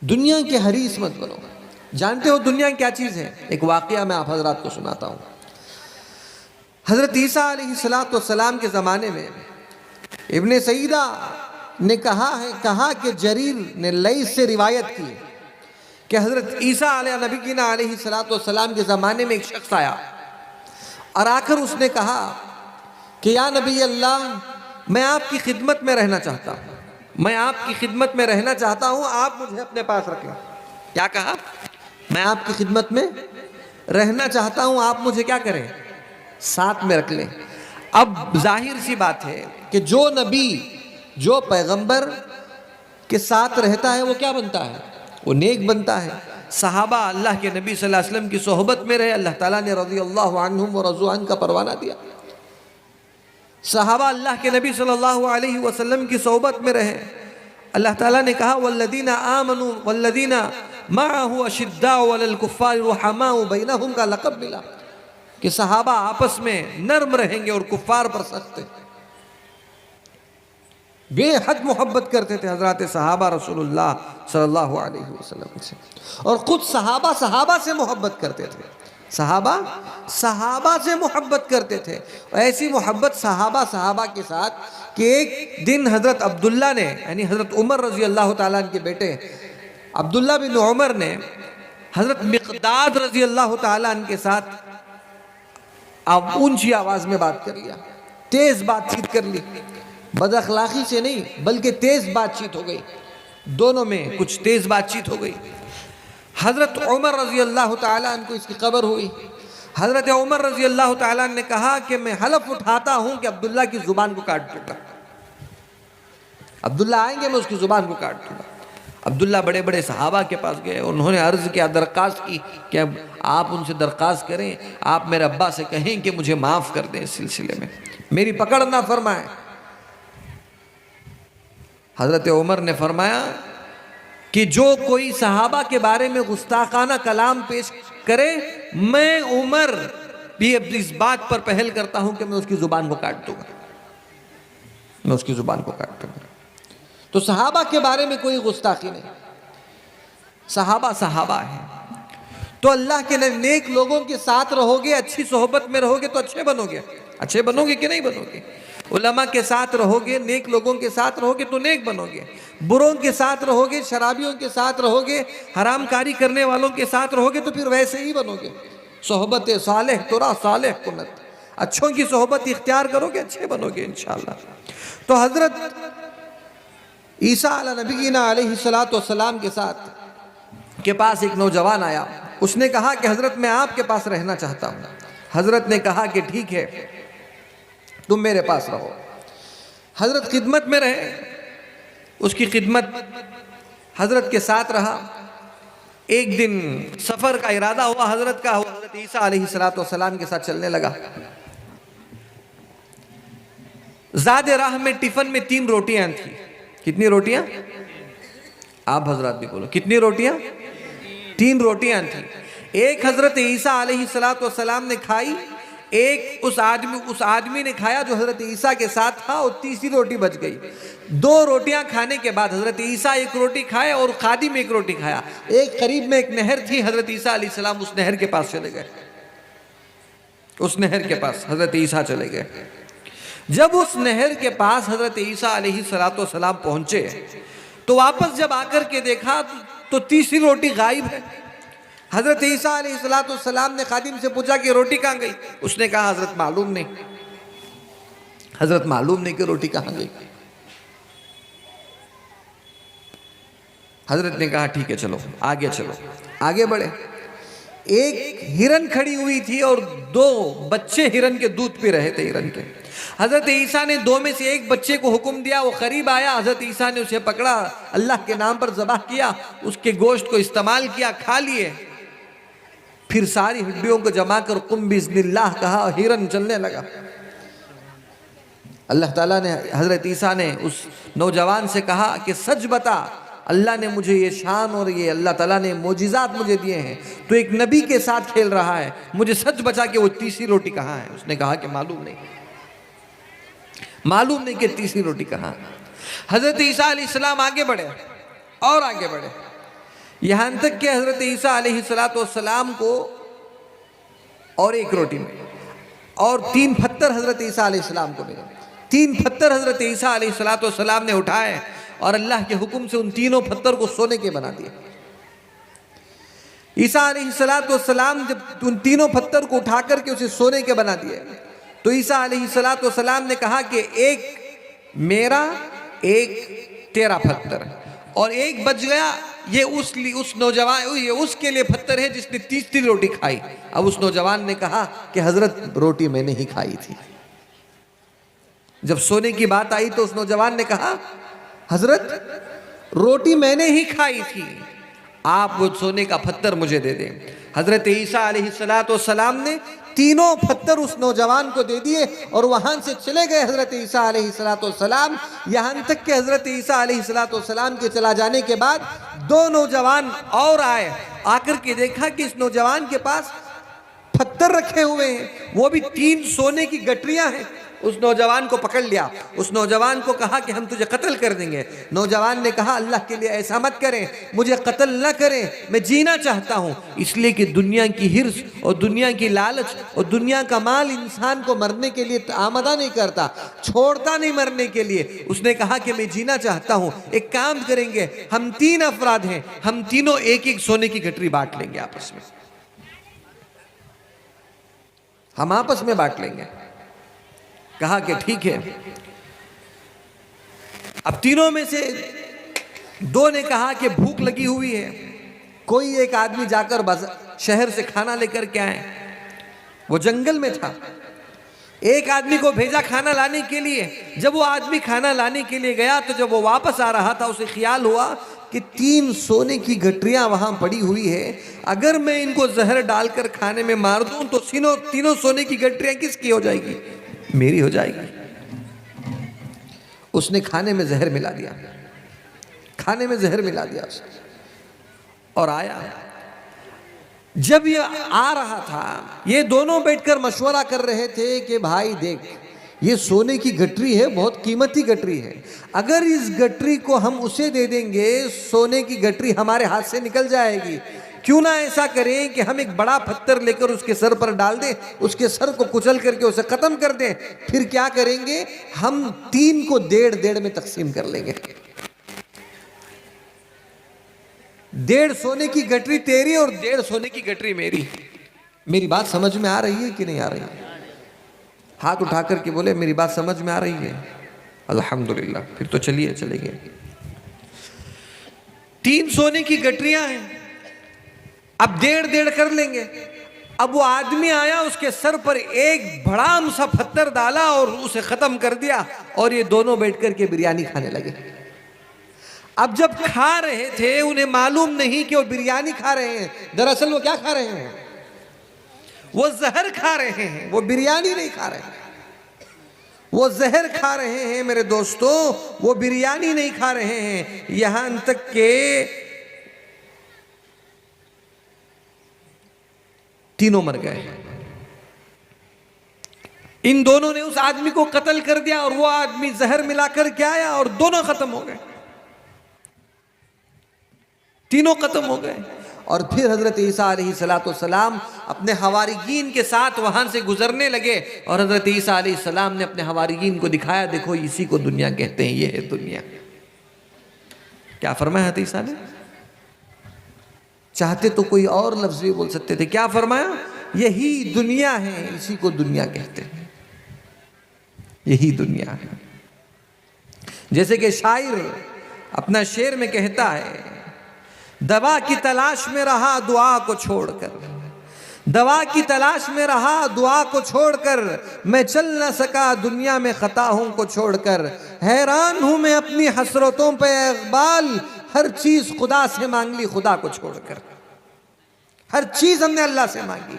दुनिया के हरीस मत बनो। जानते हो दुनिया क्या चीज है? एक वाकया मैं आप हजरात को सुनाता हूं। हजरत ईसा अलैहिस्सलाम के ज़माने में इब्ने सईदा ने कहा कि जरीर ने लईस से रिवायत की कि हजरत ईसा अलैहिस्सलाम के ज़माने में एक शख्स आया और आकर उसने कहा कि या नबी अल्लाह, मैं आपकी खिदमत में रहना चाहता हूँ, मैं आपकी खिदमत में रहना चाहता हूँ, आप मुझे अपने पास रखें। क्या कहा? मैं आपकी खिदमत में रहना चाहता हूँ, आप मुझे क्या करें? साथ में रख लें। अब जाहिर सी बात है कि जो नबी, जो पैगंबर के साथ रहता है वो क्या बनता है? वो नेक बनता है। सहाबा अल्लाह के नबी सल्लल्लाहु अलैहि वसल्लम की सोहबत में रहे, अल्लाह ताला ने रज़ियल्लाहु अन्हुम व रज़ू अन का परवाना दिया। सहाबा अल्लाह के नबी सल्लल्लाहु अलैहि वसल्लम की सोहबत में रहे, अल्लाह ताला ने कहा वल्लदीना आमनु वल्लदीना मअहु अशिद्दाउ अलल कुफ्फारि रुहमाउ बैनहुम का लक़ब मिला कि सहाबा आपस में नर्म रहेंगे और कुफ्फार पर सख्त। बेहद मोहब्बत करते थे हजरत सहाबा रसूलुल्लाह सल्लल्लाहु अलैहि वसल्लम से, और खुद सहाबा से मोहब्बत करते थे। सहाबा से मोहब्बत करते थे। ऐसी मोहब्बत सहाबा के साथ कि एक दिन हजरत अब्दुल्ला ने, यानी हजरत उमर रजी अल्लाह ताला के बेटे अब्दुल्ला बिन उमर ने हजरत मिक़दाद रजी अल्लाह ताला के साथ अब ऊंची आवाज में बात कर लिया, तेज बातचीत कर ली। बदअखलाकी से नहीं बल्कि तेज बातचीत हो गई, दोनों में कुछ तेज बातचीत हो गई। हजरत उमर रजी अल्लाह ताला को इसकी खबर हुई। हजरत उमर रजी अल्लाह ताला ने कहा कि मैं हलफ उठाता हूं कि अब्दुल्ला की जुबान को काट दूंगा। अब्दुल्ला आएंगे मैं उसकी जुबान को काट दूंगा। अब्दुल्ला बड़े बड़े सहाबा के पास गए, उन्होंने अर्ज किया, दरख्वास्त की कि आप उनसे दरख्वास्त करें, आप मेरे अब्बा से कहें कि मुझे माफ़ कर दें, इस सिलसिले में मेरी पकड़ ना फरमाएं। हज़रत उमर ने फरमाया कि जो कोई सहाबा के बारे में गुस्ताखाना कलाम पेश करे, मैं उमर भी इस बात पर पहल करता हूं कि मैं उसकी ज़ुबान को काट दूंगा, मैं उसकी ज़ुबान को काट दूंगा। तो सहाबा के बारे में कोई गुस्ताखी नहीं, सहाबा है। तो अल्लाह के नेक लोगों के साथ रहोगे, अच्छी सोहबत में रहोगे तो अच्छे बनोगे कि नहीं बनोगे? उलमा के साथ रहोगे, नेक लोगों के साथ रहोगे तो नेक बनोगे। बुरों के साथ रहोगे, शराबियों के साथ रहोगे, हरामकारी करने वालों के साथ रहोगे तो फिर वैसे ही बनोगे। सोहबत सालेह तुरा सालेह कुनत, अच्छों की सोहबत इख्तियार करोगे, अच्छे बनोगे इंशाअल्लाह। तो हजरत ईसा अला नबीना अलैहिस्सलाम के पास एक नौजवान आया, उसने कहा कि हजरत मैं आपके पास रहना चाहता हूँ। हजरत ने कहा कि ठीक है, तुम मेरे पास रहो। हजरत खिदमत में रहे, उसकी खिदमत हजरत के साथ रहा। एक दिन सफर का इरादा हुआ हजरत का, हजरत ईसा अलैहिस्सलाम के साथ चलने लगा। ज़ाद राह में टिफिन में 3 रोटियां थी। कितनी रोटियां? आप हजरत भी बोलो, कितनी रोटियां? 3 रोटियां थी। एक हजरत ईसा अलैहिस्सलाम ने खाई, एक उस आदमी ने खाया जो हजरत ईसा के साथ था, और तीसरी रोटी बच गई। 2 रोटियां खाने के बाद हजरत ईसा 1 रोटी खाए और खादिम 1 रोटी खाया। एक करीब में एक नहर थी, हजरत ईसा अलैहिस्सलाम उस नहर के पास चले गए। उस नहर के पास हजरत ईसा चले गए। जब उस नहर के पास हजरत ईसा अलैहिस्सलाम पहुंचे तो वापस जब आकर के देखा तो तीसरी रोटी गायब है। हजरत ईसा अलैहिस्सलाम ने खादिम से पूछा कि रोटी कहाँ गई? उसने कहा हजरत मालूम नहीं। हजरत मालूम नहीं कि रोटी कहाँ गई। हजरत ने कहा ठीक है चलो आगे चलो, आगे बढ़े। एक हिरन खड़ी हुई थी और दो बच्चे हिरन के दूध पी रहे थे हिरन के। हजरत ईसा ने दो में से एक बच्चे को हुक्म दिया, वो करीब आया, हजरत ईसा ने उसे पकड़ा, अल्लाह के नाम पर ज़बाह किया, उसके गोश्त को इस्तेमाल किया, खा लिए। फिर सारी हड्डियों को जमा कर कुम बिस्मिल्लाह कहा, हिरन चलने लगा। अल्लाह ताला ने, हजरत ईसा ने उस नौजवान से कहा कि सच बता, अल्लाह ने मुझे ये शान और ये अल्लाह ताला ने मोजिज़ात मुझे दिए हैं, तो एक नबी के साथ खेल रहा है, मुझे सच बचा कि वो तीसरी रोटी कहाँ है। उसने कहा कि मालूम नहीं, मालूम नहीं कि तीसरी रोटी कहाँ। हजरत ईसा अलैहिस्सलाम आगे बढ़े और आगे बढ़े, यहाँ तक कि हजरत ईसा अलैहिस्सलाम को और एक रोटी मिली और 3 पत्थर हजरत ईसा अलैहिस्सलाम को मिले। 3 पत्थर हजरत ईसा अलैहिस्सलाम ने उठाए और अल्लाह के हुक्म से उन तीनों पत्थर को सोने के बना दिए। ईसा अलैहिस्सलाम जब उन तीनों पत्थर को उठा करके उसे सोने के बना दिए, तो ईसा अलैहिस्सलाम ने कहा कि एक मेरा एक तेरा पत्थर और एक बच गया, ये उस नौजवान, ये उसके लिए पत्थर है जिसने तीसरी रोटी खाई। अब उस नौजवान ने कहा कि हजरत रोटी मैंने ही खाई थी। जब सोने की बात आई तो उस नौजवान ने कहा हजरत रोटी मैंने ही खाई थी, आप वो सोने का पत्थर मुझे दे दें। हजरत ईसा अलैहिस्सलाम ने तीनों पत्थर उस नौजवान को दे दिए और वहां से चले गए हजरत ईसा अलैहिस्सलाम। यहां तक कि हजरत ईसा अलैहिस्सलाम के चला जाने के बाद 2 नौजवान और आए, आकर के देखा कि इस नौजवान के पास पत्थर रखे हुए हैं, वो भी 3 सोने की गठरियां हैं। उस नौजवान को पकड़ लिया, उस नौजवान को कहा कि हम तुझे कत्ल कर देंगे। नौजवान ने कहा अल्लाह के लिए ऐसा मत करें, मुझे कत्ल न करें, मैं जीना चाहता हूं, इसलिए कि दुनिया की हिर्स और दुनिया की लालच और दुनिया का माल इंसान को मरने के लिए आमदा नहीं करता, छोड़ता नहीं मरने के लिए। उसने कहा कि मैं जीना चाहता हूं, एक काम करेंगे, हम 3 अफराद हैं, हम तीनों एक एक सोने की गठरी बांट लेंगे आपस में, हम आपस में बांट लेंगे। कहा कि ठीक है। अब तीनों में से 2 ने कहा कि भूख लगी हुई है, कोई एक आदमी जाकर शहर से खाना लेकर के आए। वो जंगल में था, एक आदमी को भेजा खाना लाने के लिए। जब वो आदमी खाना लाने के लिए गया तो जब वो वापस आ रहा था उसे ख्याल हुआ कि 3 सोने की गठरियां वहां पड़ी हुई है, अगर मैं इनको जहर डालकर खाने में मार दूं तो तीनों सोने की गठरियां किसकी हो जाएगी? मेरी हो जाएगी। उसने खाने में जहर मिला दिया, खाने में जहर मिला दिया उसने और आया। जब ये आ रहा था, ये दोनों बैठकर मशवरा कर रहे थे कि भाई देख, ये सोने की गठरी है, बहुत कीमती गठरी है, अगर इस गठरी को हम उसे दे देंगे, सोने की गठरी हमारे हाथ से निकल जाएगी। क्यों ना ऐसा करें कि हम एक बड़ा पत्थर लेकर उसके सर पर डाल दें, उसके सर को कुचल करके उसे खत्म कर दें। फिर क्या करेंगे, हम 3 को 1.5 में तकसीम कर लेंगे। 1.5 सोने की गठरी तेरी और 1.5 सोने की गठरी मेरी। मेरी बात समझ में आ रही है कि नहीं आ रही है? हाथ उठा करके बोले मेरी बात समझ में आ रही है। अल्हम्दुलिल्लाह, फिर तो चलिए चलेंगे। 3 सोने की गठरियां हैं, अब 1.5 कर लेंगे। अब वो आदमी आया, उसके सर पर एक बड़ा सा पत्थर डाला और उसे खत्म कर दिया और ये दोनों बैठ कर के बिरयानी खाने लगे। अब जब खा रहे थे उन्हें मालूम नहीं कि वो बिरयानी खा रहे हैं, दरअसल वो क्या खा रहे हैं? वो जहर खा रहे हैं, वो बिरयानी नहीं खा रहे हैं, वो जहर खा रहे हैं मेरे दोस्तों, वो बिरयानी नहीं खा रहे हैं। यहां तक के तीनों मर गए। इन दोनों ने उस आदमी को कत्ल कर दिया और वो आदमी जहर मिलाकर के आया और दोनों खत्म हो गए, तीनों खत्म हो गए। और फिर हजरत ईसा अलैहिस्सलाम अपने हवारियीन के साथ वहां से गुजरने लगे और हजरत ईसा अलैहिस्सलाम ने अपने हवारियीन को दिखाया, देखो इसी को दुनिया कहते हैं, ये है दुनिया। क्या फरमाया हजरत ईसा ने? चाहते तो कोई और लफ्ज भी बोल सकते थे। क्या फरमाया? यही दुनिया है, इसी को दुनिया कहते हैं, यही दुनिया है। जैसे कि शायर अपना शेर में कहता है, दवा की तलाश में रहा दुआ को छोड़कर, दवा की तलाश में रहा दुआ को छोड़कर, मैं चल न सका दुनिया में खता हूं को छोड़कर, हैरान हूं मैं अपनी हसरतों पे इकबाल, हर चीज खुदा से मांग ली खुदा को छोड़कर। हर चीज हमने अल्लाह से मांगी,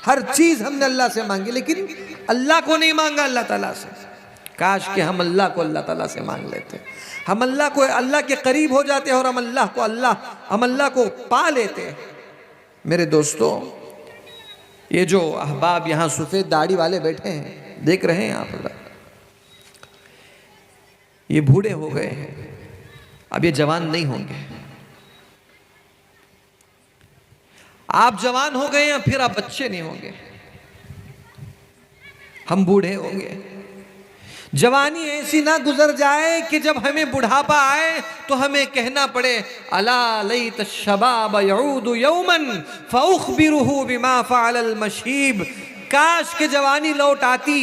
हर चीज हमने अल्लाह से मांगी, लेकिन अल्लाह को नहीं मांगा अल्लाह ताला से। काश कि हम अल्लाह को अल्लाह ताला से मांग लेते, हम अल्लाह को अल्लाह के करीब हो जाते और हम अल्लाह को पा लेते। मेरे दोस्तों, ये जो अहबाब यहाँ सफेद दाढ़ी वाले बैठे हैं, देख रहे हैं आप, ये बूढ़े हो गए हैं, अब ये जवान नहीं होंगे। आप जवान हो गए या फिर आप बच्चे नहीं होंगे, हम बूढ़े होंगे। जवानी ऐसी ना गुजर जाए कि जब हमें बुढ़ापा आए तो हमें कहना पड़े, अला लैत शबाब यऊदु यौमन फउखबिरुहु बिमा फ़अलल मशीब। काश के जवानी लौट आती,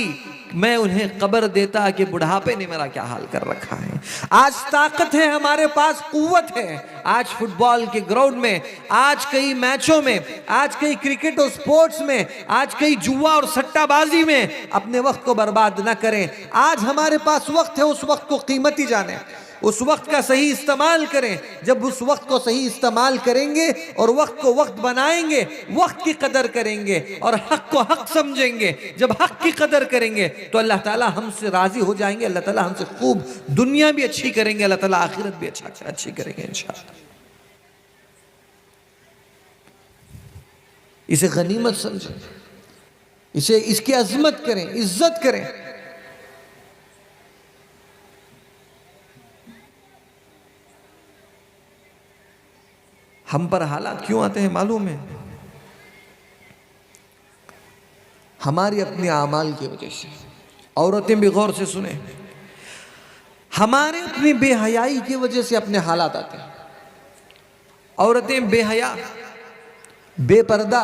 मैं उन्हें खबर देता कि बुढ़ापे ने मेरा क्या हाल कर रखा है। आज ताकत है हमारे पास, कुव्वत है। आज फुटबॉल के ग्राउंड में, आज कई मैचों में, आज कई क्रिकेट और स्पोर्ट्स में, आज कई जुआ और सट्टाबाजी में अपने वक्त को बर्बाद ना करें। आज हमारे पास वक्त है, उस वक्त को कीमती जाने, उस वक्त का सही इस्तेमाल करें। जब उस वक्त को सही इस्तेमाल करेंगे और वक्त को वक्त बनाएंगे, वक्त की कदर करेंगे और हक को हक समझेंगे, जब हक की कदर करेंगे तो अल्लाह ताला हमसे राजी हो जाएंगे। अल्लाह ताला हमसे खूब दुनिया भी अच्छी करेंगे, अल्लाह ताला आखिरत भी अच्छी करेंगे इंशाअल्लाह। इसे गनीमत समझें, इसे इसकी अजमत करें, इज्जत करें। हम पर हालात क्यों आते हैं मालूम है? हमारी अपनी आमाल की वजह से। औरतें भी गौर से सुने, हमारे अपनी बेहयाई की वजह से अपने हालात आते हैं। औरतें बेहया, बेपर्दा,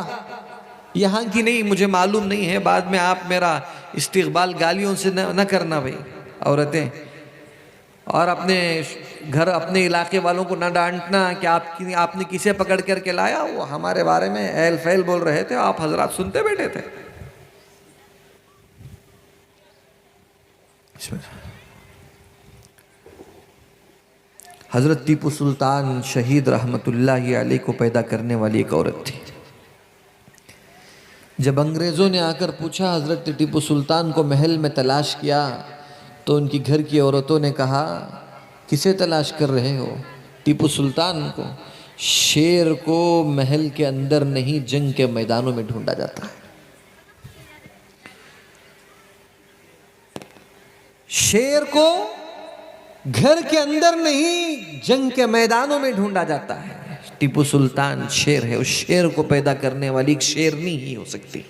यहाँ की नहीं, मुझे मालूम नहीं है, बाद में आप मेरा इस्तिक़बाल गालियों से न करना भाई। औरतें, और अपने घर, अपने इलाके वालों को ना डांटना कि आपने किसे पकड़ करके लाया, वो हमारे बारे में ऐल फैल बोल रहे थे, आप हजरात सुनते बैठे थे। हजरत टीपू सुल्तान शहीद रहमतुल्लाहि अलैह को पैदा करने वाली एक औरत थी। जब अंग्रेज़ों ने आकर पूछा, हजरत टीपू सुल्तान को महल में तलाश किया, तो उनकी घर की औरतों ने कहा, किसे तलाश कर रहे हो? टीपू सुल्तान को। शेर को महल के अंदर नहीं, जंग के मैदानों में ढूंढा जाता है। शेर को घर के अंदर नहीं, जंग के मैदानों में ढूंढा जाता है। टीपू सुल्तान शेर है, उस शेर को पैदा करने वाली एक शेरनी ही हो सकती।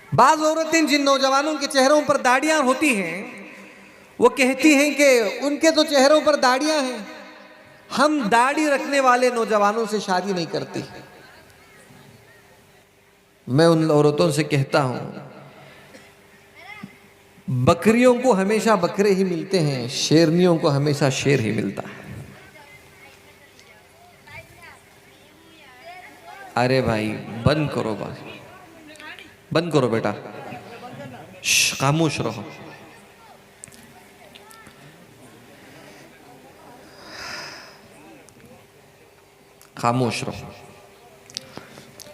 बाज औरतें जिन नौजवानों के चेहरों पर दाढ़ियां होती हैं, वो कहती हैं कि उनके तो चेहरों पर दाढ़ियां हैं, हम दाढ़ी रखने वाले नौजवानों से शादी नहीं करती। मैं उन औरतों से कहता हूं, बकरियों को हमेशा बकरे ही मिलते हैं, शेरनियों को हमेशा शेर ही मिलता है। अरे भाई बंद करो, बंद करो बेटा, खामोश रहो। खामोश रहो।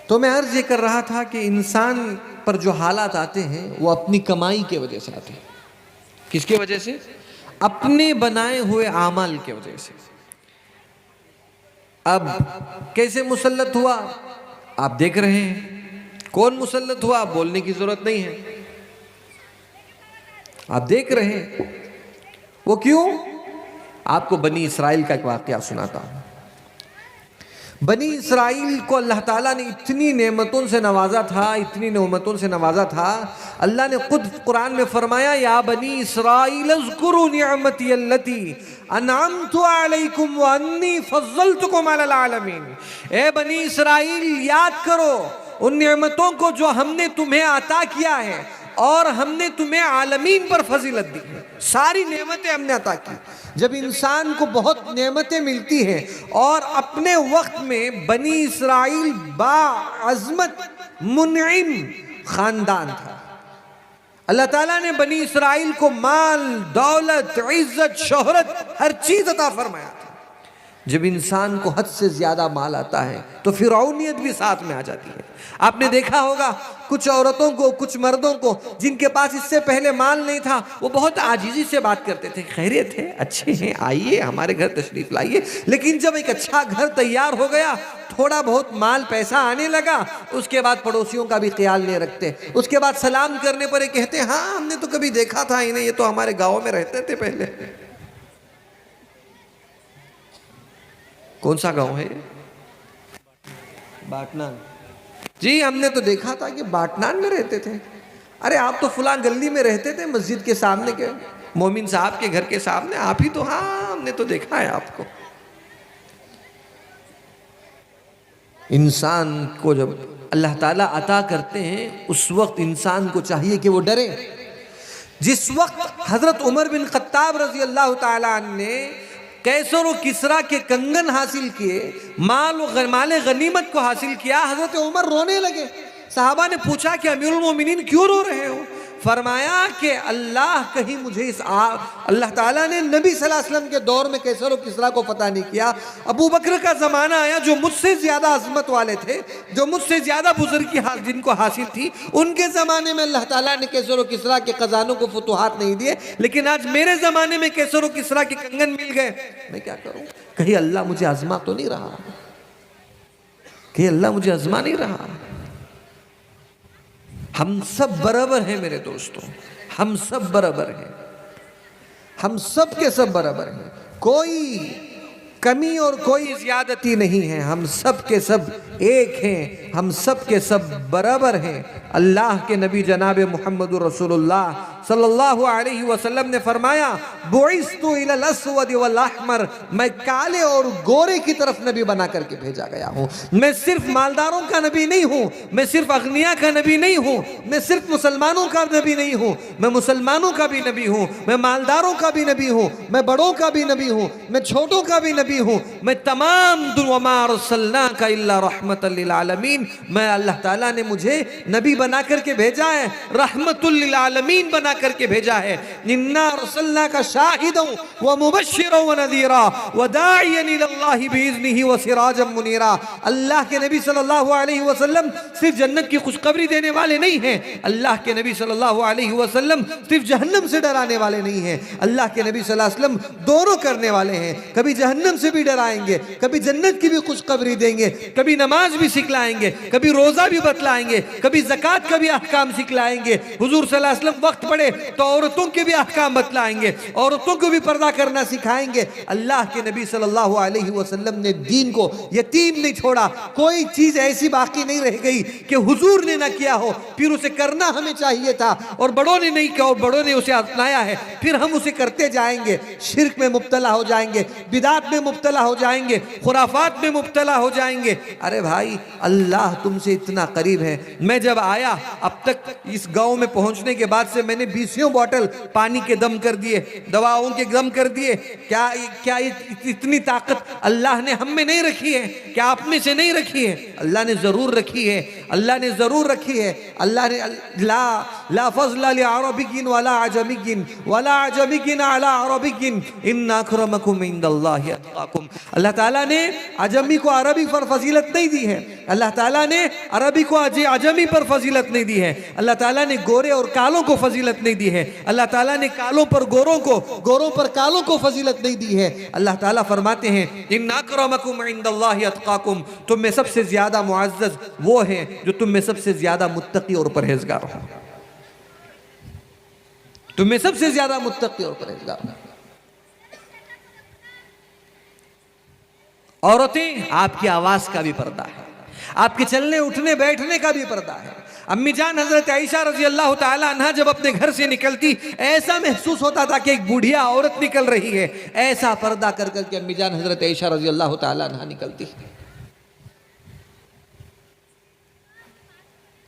तो मैं अर्ज ये कर रहा था कि इंसान पर जो हालात आते हैं वो अपनी कमाई के वजह से आते हैं। किसके वजह से? अपने बनाए हुए आमाल के वजह से। अब कैसे मुसल्लत हुआ आप देख रहे हैं। कौन मुसल्लत हुआ बोलने की जरूरत नहीं है, आप देख रहे हैं। वो क्यों? आपको बनी इसराइल का एक वाकया सुनाता हूं। बनी इसराइल को अल्लाह ताला ने इतनी नेमतों से नवाजा था, इतनी नेमतों से नवाजा था, अल्लाह ने खुद कुरान में फरमाया, या बनी इसराइल अज़्कुरू निअमती अल्लती अनअमतु अलैकुम व अन्नी फज़्ज़लतुकुम अलल आलमीन। ए बनी इसराइल, याद करो उन नेमतों को जो हमने तुम्हें अता किया है और हमने तुम्हें आलमीन पर फजीलत दी है। सारी नेमतें हमने अता की। जब इंसान को बहुत नेमतें मिलती हैं और अपने वक्त में बनी इसराइल बाअज़मत मुनइम खानदान था। अल्लाह ताला ने बनी इसराइल को माल, दौलत, इज्जत, शोहरत हर चीज अता फरमाया था। जब इंसान को हद से ज्यादा माल आता है तो फिरौनियत भी साथ में आ जाती है। आपने देखा होगा कुछ औरतों को, कुछ मर्दों को जिनके पास इससे पहले माल नहीं था, वो बहुत आजीजी से बात करते थे, खैरियत है, अच्छे हैं, आइए हमारे घर तशरीफ लाइए। लेकिन जब एक अच्छा घर तैयार हो गया, थोड़ा बहुत माल पैसा आने लगा, उसके बाद पड़ोसियों का भी ख्याल नहीं रखते। उसके बाद सलाम करने पर ये कहते हैं, हाँ हमने तो कभी देखा था इन्हें, ये तो हमारे गाँव में रहते थे पहले। कौन सा गांव है? बाटनान। जी हमने तो देखा था कि बाटनान में रहते थे। अरे आप तो फुलां गली में रहते थे, मस्जिद के सामने के मोमिन साहब के घर के सामने, आप ही तो। हाँ हमने तो देखा है आपको। इंसान को जब अल्लाह ताला अता करते हैं उस वक्त इंसान को चाहिए कि वो डरे। जिस वक्त हजरत उमर बिन खत्ताब रजी अल्लाह ताला अन्हु ने कैसर और किसरा के कंगन हासिल किए, माल गनीमत को हासिल किया, हजरत उमर रोने लगे। साहबा ने पूछा कि अमीरुल मोमिनीन क्यों रो रहे हो? फरमाया कि अल्लाह कहीं मुझे अल्लाह ताला ने नबी सल्लल्लाहु अलैहि वसल्लम के दौर में कैसर और किसरा को पता नहीं किया। अबू बकर का ज़माना आया जो मुझसे ज़्यादा अज़मत वाले थे, जो मुझसे ज़्यादा बुजुर्गी जिनको हासिल थी, उनके ज़माने में अल्लाह ताला ने कैसर और किसरा के खजानों को फतुहात नहीं दिए। लेकिन आज मेरे ज़माने में कैसर और किसरा के कंगन मिल गए, मैं क्या करूँ? कहीं अल्लाह मुझे आजमा तो नहीं रहा? कहीं अल्लाह मुझे आजमा नहीं रहा? हम सब बराबर हैं मेरे दोस्तों, हम सब बराबर हैं, हम सब के सब बराबर हैं। कोई कमी और कोई ज्यादती नहीं है। हम सब के सब एक हैं, हम सब के सब बराबर हैं। अल्लाह के नबी जनाब मुहम्मदुर रसूलुल्लाह सल्लल्लाहु अलैहि वसल्लम ने फरमाया, बुइस्तु इलल अस्वद वल अहमर, मैं काले और गोरे की तरफ नबी बना करके भेजा गया हूँ। मैं सिर्फ मालदारों का नबी नहीं हूँ, मैं सिर्फ अगनिया का नबी नहीं हूँ, मैं सिर्फ मुसलमानों का नबी नहीं हूँ, मैं मुसलमानों का भी नबी हूँ, मैं मालदारों का भी नबी हूँ, मैं बड़ों का भी नबी हूँ, मैं छोटों का भी नबी हूँ, मैं तमाम वमा अर्सलनाका इल्ला रहमतल लिल आलमीन, मैं अल्लाह ताला ने मुझे नबी बना करके भेजा है, रहमतुल लिल आलमीन बना करके भेजा है। इन्ना अर्सलनाका शाहिदन व मुबश्शिरन व नज़ीरा व दाइयन इलल्लाहि बिइज़्निहि व सिराजम मुनीरा। अल्लाह के नबी सल्लल्लाहु अलैहि वसल्लम सिर्फ जन्नत की खुशखबरी देने वाले नहीं हैं, अल्लाह के नबी सल्लल्लाहु अलैहि वसल्लम सिर्फ जहन्नम से डराने वाले नहीं हैं, अल्लाह के नबी सल्लल्लाहु अलैहि वसल्लम दोनों करने वाले हैं। कभी जहन्नम से भी डराएंगे, कभी जन्नत की भी खुशखबरी देंगे, कभी नमाज भी सिखलाएंगे, कभी रोजा भी बतलाएंगे, कभी ज़कात का भी अहकाम सिखलाएंगे। हुजूर सल्लल्लाहु अलैहि वसल्लम वक्त पड़े तो औरतों के भी अहकाम बतलाएंगे, औरतों को भी पर्दा करना सिखाएंगे। अल्लाह के नबी सल्लल्लाहु अलैहि वसल्लम ने दीन को यतीम नहीं छोड़ा। कोई चीज ऐसी बाकी नहीं रह गई कि हुजूर ने ना किया हो, फिर उसे करना हमें चाहिए था, और बड़ों ने नहीं किया और बड़ों ने उसे अपनाया है, फिर हम उसे करते जाएंगे। शिर्क में मुब्तला हो जाएंगे, बिदात में मुब्तला हो जाएंगे, खुराफात में मुब्तला हो जाएंगे। अरे भाई अल्लाह तुमसे इतना करीब है। मैं जब आया अब तक इस गांव में पहुंचने के बाद से मैंने 20 बोतल पानी के दम कर दिए, दवाओं के दम कर दिए। क्या क्या इतनी ताकत अल्लाह ने हम में नहीं रखी है? क्या आप में से नहीं रखी है? अल्लाह ने जरूर रखी है, अल्लाह ने जरूर रखी है। अल्लाह ने ला फज़ला लिअरबिय्यिन वला अजमिय्यिन वला अजमिय्यिन अला अरबिय्यिन इन्ना अक्रमकुम इंदल्लाहि अत्क़ाकुम। अल्लाह ताला ने अजमी को अरबी पर फजीलत नहीं दी है, अल्लाह ताला ने अरबी को अजमी पर फजीलत नहीं दी है, अल्लाह ताला ने गोरे और कालों को फजीलत नहीं दी है, अल्लाह ताला ने कालों पर गोरों को, गोरों पर कालों को फजीलत नहीं दी है। अल्लाह ताला फरमाते हैं इन्ना अक्रमकुम इंदल्लाहि अत्क़ाकुम, तुम में सबसे ज्यादा मुअज़्ज़ज़ वो है जो तुम में सबसे ज्यादा मुत्तकी और परहेजगार हो। तुम में सबसे ज्यादा मुत्तकी और परहेजगार हो। औरतें, आपकी आवाज का भी पर्दा है, आपके चलने उठने बैठने का भी पर्दा है। अम्मी जान हजरत आयशा रजी अल्लाह ताला अन्हा जब अपने घर से निकलती, ऐसा महसूस होता था कि एक बुढ़िया औरत निकल रही है। ऐसा पर्दा कर करके अम्मी जान हजरत आयशा रजी अल्लाह ताला अन्हा निकलती।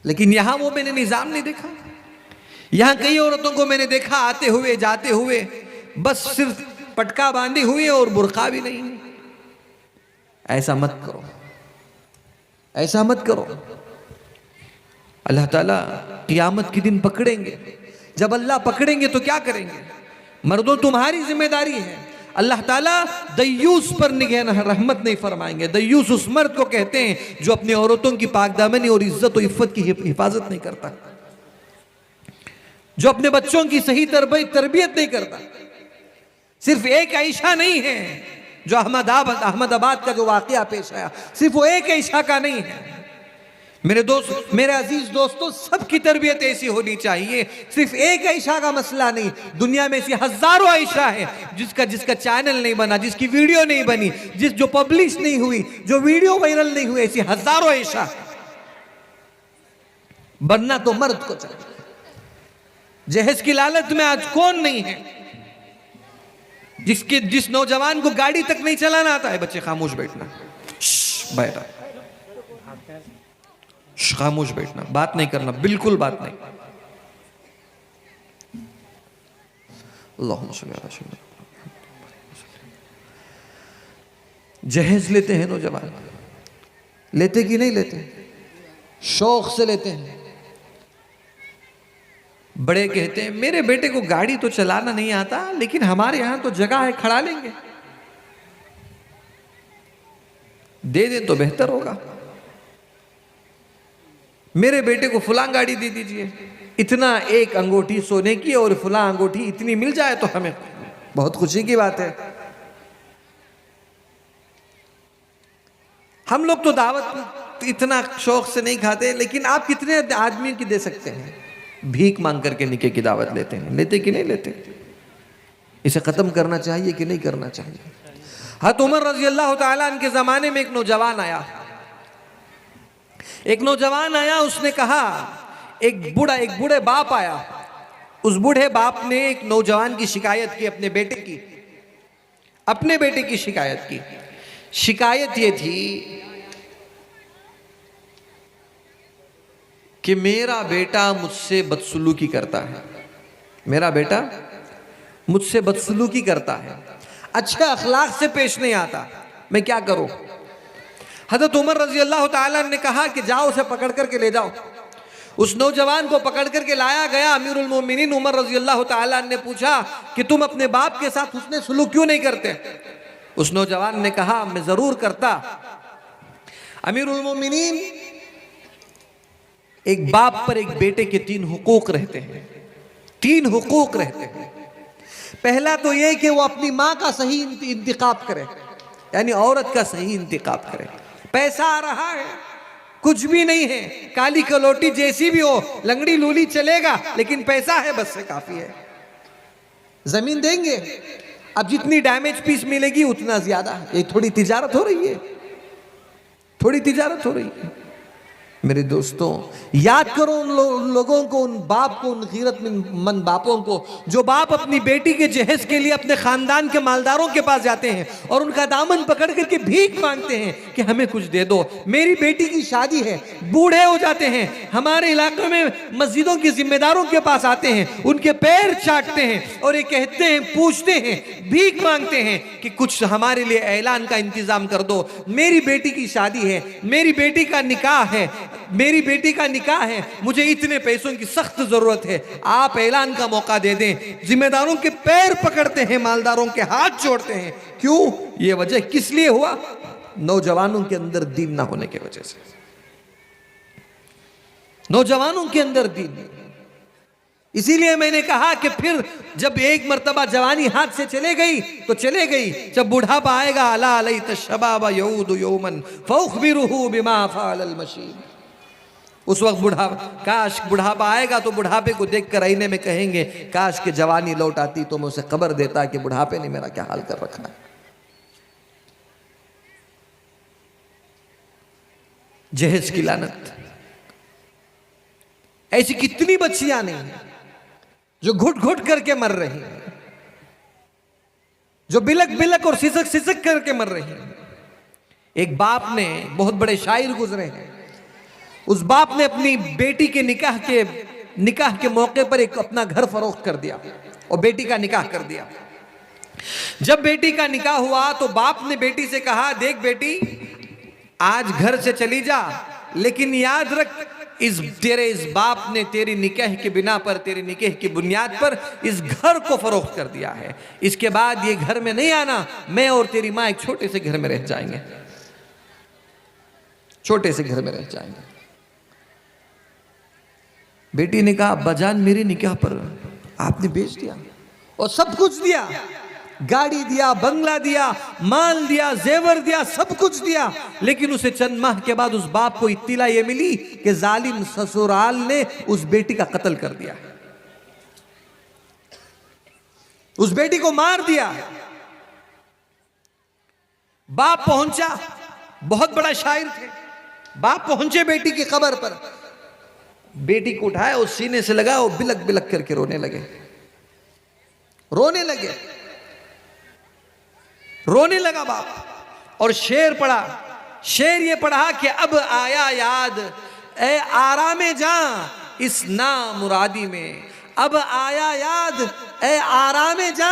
लेकिन यहां वो मैंने निजाम नहीं देखा। यहां कई औरतों को मैंने देखा आते हुए जाते हुए बस सिर्फ पटका बांधी हुई है और बुर्का भी नहीं है। ऐसा मत करो, ऐसा मत करो। अल्लाह ताला क़ियामत के दिन पकड़ेंगे। जब अल्लाह पकड़ेंगे तो क्या करेंगे? मर्दों तुम्हारी जिम्मेदारी है। अल्लाह ताला दय्यूस पर निगह रहमत नहीं फरमाएंगे। दय्यूस उस मर्द को कहते हैं जो अपनी औरतों की पाकदामनी और इज्जत और इफ़्फ़त की हिफाजत नहीं करता, जो अपने बच्चों की सही तरबियत नहीं करता। सिर्फ एक आयशा नहीं है जो अहमदाबाद का जो वाकया पेश आया, सिर्फ वो एक आयशा का नहीं है। मेरे दोस्त, मेरे अजीज दोस्तों, सबकी तरबियत ऐसी होनी चाहिए। सिर्फ एक आयशा का मसला नहीं, दुनिया में ऐसी हजारों आयशा है जिसका चैनल नहीं बना, जिसकी वीडियो नहीं बनी, जो पब्लिश नहीं हुई, जो वीडियो वायरल नहीं हुई, ऐसी हजारों आयशा। बनना तो मर्द को चाहिए। जहेज की लालच में आज कौन नहीं है जिस नौजवान को गाड़ी तक नहीं चलाना आता है। बच्चे खामोश बैठना, बैठा, खामोश बैठना, बात नहीं करना, बिल्कुल बात नहीं। जहेज लेते हैं नौजवान, लेते कि नहीं लेते? शौक से लेते हैं। बड़े कहते हैं मेरे बेटे को गाड़ी तो चलाना नहीं आता, लेकिन हमारे यहां तो जगह है, खड़ा लेंगे, दे दे तो बेहतर होगा। मेरे बेटे को फुलां गाड़ी दे दीजिए, इतना एक अंगूठी सोने की और फुलां अंगूठी इतनी मिल जाए तो हमें बहुत खुशी की बात है। हम लोग तो दावत इतना शौक से नहीं खाते, लेकिन आप कितने आदमी की दे सकते हैं? भीख मांग करके निके की दावत लेते हैं, लेते कि नहीं लेते? इसे खत्म करना चाहिए कि नहीं करना चाहिए? हज़रत उमर रज़ी अल्लाह ताला अन्हु के जमाने में एक नौजवान आया, उसने कहा, एक बूढ़े बाप आया। उस बूढ़े बाप ने एक नौजवान की शिकायत की, अपने बेटे की शिकायत की। शिकायत ये थी कि मेरा बेटा मुझसे बदसलूकी करता है, मेरा बेटा मुझसे बदसलूकी करता है, अच्छे अखलाक से पेश नहीं आता, मैं क्या करूं? हज़रत उमर रज़ी अल्लाह ताला ने कहा कि जाओ उसे पकड़ करके ले जाओ। उस नौजवान को पकड़ करके लाया गया। अमीरुल मोमिनीन उमर रज़ी अल्लाह ताला ने पूछा कि तुम अपने बाप के साथ हुस्ने सलूक क्यों नहीं करते? उस नौजवान ने कहा मैं जरूर करता। अमीरुल मोमिनीन, एक बाप पर एक बेटे के 3 हुकूक रहते हैं, 3 हुकूक रहते हैं। पहला तो यह कि वो अपनी माँ का सही इंतखाब करे, यानी औरत का सही इंतखाब करे। पैसा आ रहा है, कुछ भी नहीं है, काली कलोटी जैसी भी हो, लंगड़ी लूली चलेगा, लेकिन पैसा है, बस से काफी है। जमीन देंगे, अब जितनी डैमेज पीस मिलेगी उतना ज्यादा है। ये थोड़ी तिजारत हो रही है, थोड़ी तिजारत हो रही है। मेरे दोस्तों, याद करो उन लोगों को, उन बाप को, उन गैरतमंद बापों को, जो बाप अपनी बेटी के जहेज के लिए अपने खानदान के मालदारों के पास जाते हैं और उनका दामन पकड़ करके भीख मांगते हैं कि हमें कुछ दे दो, मेरी बेटी की शादी है। बूढ़े हो जाते हैं, हमारे इलाके में मस्जिदों के जिम्मेदारों के पास आते हैं, उनके पैर चाटते हैं और ये कहते हैं, पूछते हैं, भीख मांगते हैं कि कुछ हमारे लिए ऐलान का इंतजाम कर दो, मेरी बेटी की शादी है, मेरी बेटी का निकाह है, मेरी बेटी का निकाह है, मुझे इतने पैसों की सख्त जरूरत है, आप ऐलान का मौका दे दें। जिम्मेदारों के पैर पकड़ते हैं, मालदारों के हाथ जोड़ते हैं। क्यों? ये वजह किस लिए हुआ? नौजवानों के अंदर दीन ना होने की वजह से। नौजवानों के अंदर दीन। इसीलिए मैंने कहा कि फिर जब एक मर्तबा जवानी हाथ से चले गई तो चले गई, जब बुढ़ापा आएगा, अला अलैत शबाब यऊदु यौमन फउखबिरुहु बिमा फ़अलल मशीन, उस वक्त काश बुढ़ापा आएगा तो बुढ़ापे को देखकर आईने में कहेंगे, काश के जवानी लौट आती तो मैं उसे खबर देता कि बुढ़ापे ने मेरा क्या हाल कर रखा है। जहेज की लानत। ऐसी कितनी बच्चियां नहीं हैं जो घुट घुट करके मर रही हैं, जो बिलक बिलक और सिसक सिसक करके मर रही हैं। एक बाप ने, बहुत बड़े शायर गुजरे हैं, उस बाप ने अपनी बेटी के निकाह के मौके पर एक अपना घर फरोख्त कर दिया और बेटी का निकाह कर दिया। जब बेटी का निकाह हुआ तो बाप ने बेटी से कहा, देख बेटी, आज घर से चली जा, लेकिन याद रख इस बाप ने तेरी निकाह के बिना पर, तेरी निकाह की बुनियाद पर इस घर को फरोख्त कर दिया है। इसके बाद ये घर में नहीं आना, मैं और तेरी माँ एक छोटे से घर में रह जाएंगे, छोटे से घर में रह जाएंगे। बेटी ने कहा, अब्बाजान मेरी निकाह पर आपने बेच दिया और सब कुछ दिया, गाड़ी दिया, बंगला दिया, माल दिया, जेवर दिया, सब कुछ दिया, लेकिन उसे चंद माह के बाद उस बाप को इत्तिला ये मिली कि जालिम ससुराल ने उस बेटी का कत्ल कर दिया, उस बेटी को मार दिया। बाप पहुंचा, बहुत बड़ा शायर थे, बाप पहुंचे बेटी की कब्र पर, बेटी को उठाया, उस सीने से लगा, वो बिलक बिलक करके रोने लगे, रोने लगे, रोने लगा बाप। और शेर पढ़ा, शेर ये पढ़ा कि अब आया याद ए आरामे जा इस ना मुरादी में, अब आया याद ए आरामे जा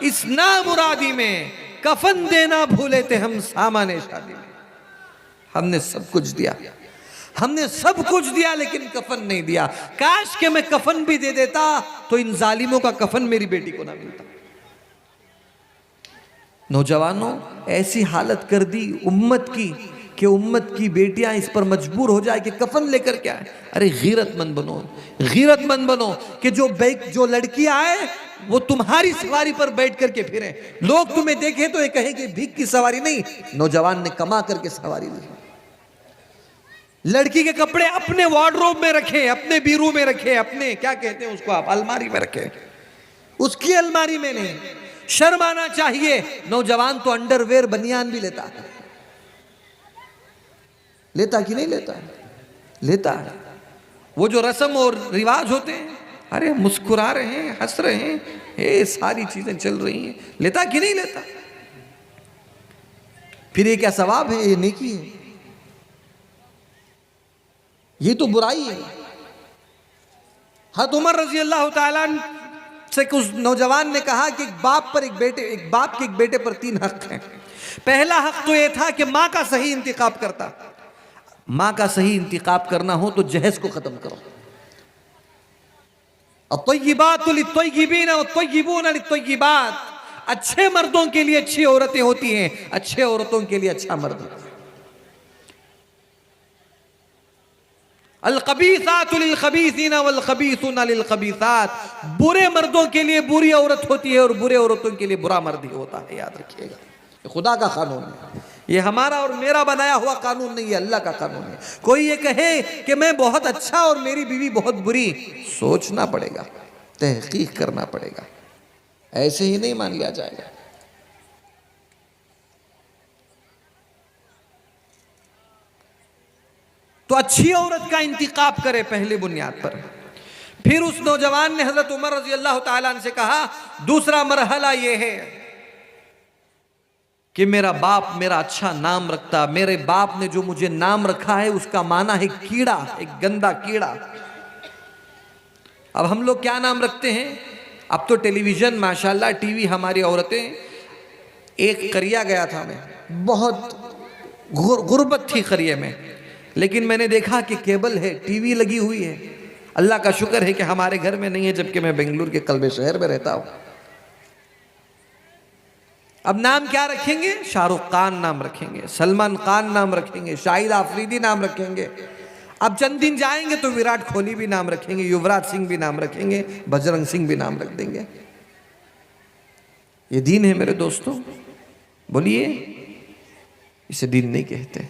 इस ना मुरादी में, कफन देना भूले थे हम सामाने शादी में। हमने सब कुछ दिया, हमने सब कुछ दिया, लेकिन कफन नहीं दिया। काश के मैं कफन भी दे देता तो इन जालिमों का कफन मेरी बेटी को ना मिलता। नौजवानों, ऐसी हालत कर दी उम्मत की कि उम्मत की बेटियां इस पर मजबूर हो जाए कि कफन लेकर क्या है। अरे गीरतमंद बनो, गीरतमंद बनो कि जो लड़कियां आए वो तुम्हारी सवारी पर बैठ करके फिरे, लोग तुम्हें देखें तो ये कहे कि भीख की सवारी नहीं, नौजवान ने कमा करके सवारी ली। लड़की के कपड़े अपने वार्डरोब में रखे, अपने बीरू में रखे, अपने क्या कहते हैं उसको आप, अलमारी में रखे, उसकी अलमारी में नहीं। शर्म आना चाहिए। नौजवान तो अंडरवेयर बनियान भी लेता है, लेता कि नहीं लेता है? लेता है। वो जो रस्म और रिवाज होते हैं, अरे मुस्कुरा रहे हैं, हंस रहे हैं, ये सारी चीजें चल रही हैं, लेता कि नहीं लेता? फिर ये क्या सवाब है? ये नेकी है? ये तो बुराई है। हज़रत उमर रजी अल्लाह ताला से उस नौजवान ने कहा कि एक बाप के एक बेटे पर 3 हक हैं। पहला हक तो यह था कि माँ का सही इंतखाब करता। माँ का सही इंतखाब करना हो तो जहेज को खत्म करो। अत्तय्यिबातु लित्तय्यिबीन वत्तय्यिबून लित्तय्यिबात। अच्छे मर्दों के लिए अच्छी औरतें होती हैं, अच्छे औरतों के लिए अच्छा मर्द होता है। अल-खबीसातु लिल-खबीसीना वल-खबीसूना लिल-खबीसात। बुरे मर्दों के लिए बुरी औरत होती है और बुरे औरतों के लिए बुरा मर्द ही होता है, याद रखिएगा। ये खुदा का कानून है, ये हमारा और मेरा बनाया हुआ कानून नहीं है, अल्लाह का कानून है। कोई ये कहे कि मैं बहुत अच्छा और मेरी बीवी बहुत बुरी, सोचना पड़ेगा, तहकीक करना पड़ेगा, ऐसे ही नहीं मान लिया जाएगा। तो अच्छी औरत का इंतखाब करे पहले बुनियाद पर। फिर उस नौजवान ने हजरत उमर रजी अल्लाह ताला अन्हु से कहा, दूसरा मरहला यह है कि मेरा बाप मेरा अच्छा नाम रखता। मेरे बाप ने जो मुझे नाम रखा है उसका माना है कीड़ा, एक गंदा कीड़ा। अब हम लोग क्या नाम रखते हैं? अब तो टेलीविजन माशाल्लाह, टीवी, हमारी औरतें। एक करिया गया था मैं, बहुत गुर्बत थी करिए में, लेकिन मैंने देखा कि केबल है, टीवी लगी हुई है। अल्लाह का शुक्र है कि हमारे घर में नहीं है, जबकि मैं बेंगलुरु के कल्बे शहर में रहता हूं। अब नाम क्या रखेंगे? शाहरुख खान नाम रखेंगे, सलमान खान नाम रखेंगे, शाहिद आफरीदी नाम रखेंगे। अब चंद दिन जाएंगे तो विराट कोहली भी नाम रखेंगे, युवराज सिंह भी नाम रखेंगे, बजरंग सिंह भी नाम रख देंगे। ये दीन है मेरे दोस्तों? बोलिए, इसे दीन नहीं कहते।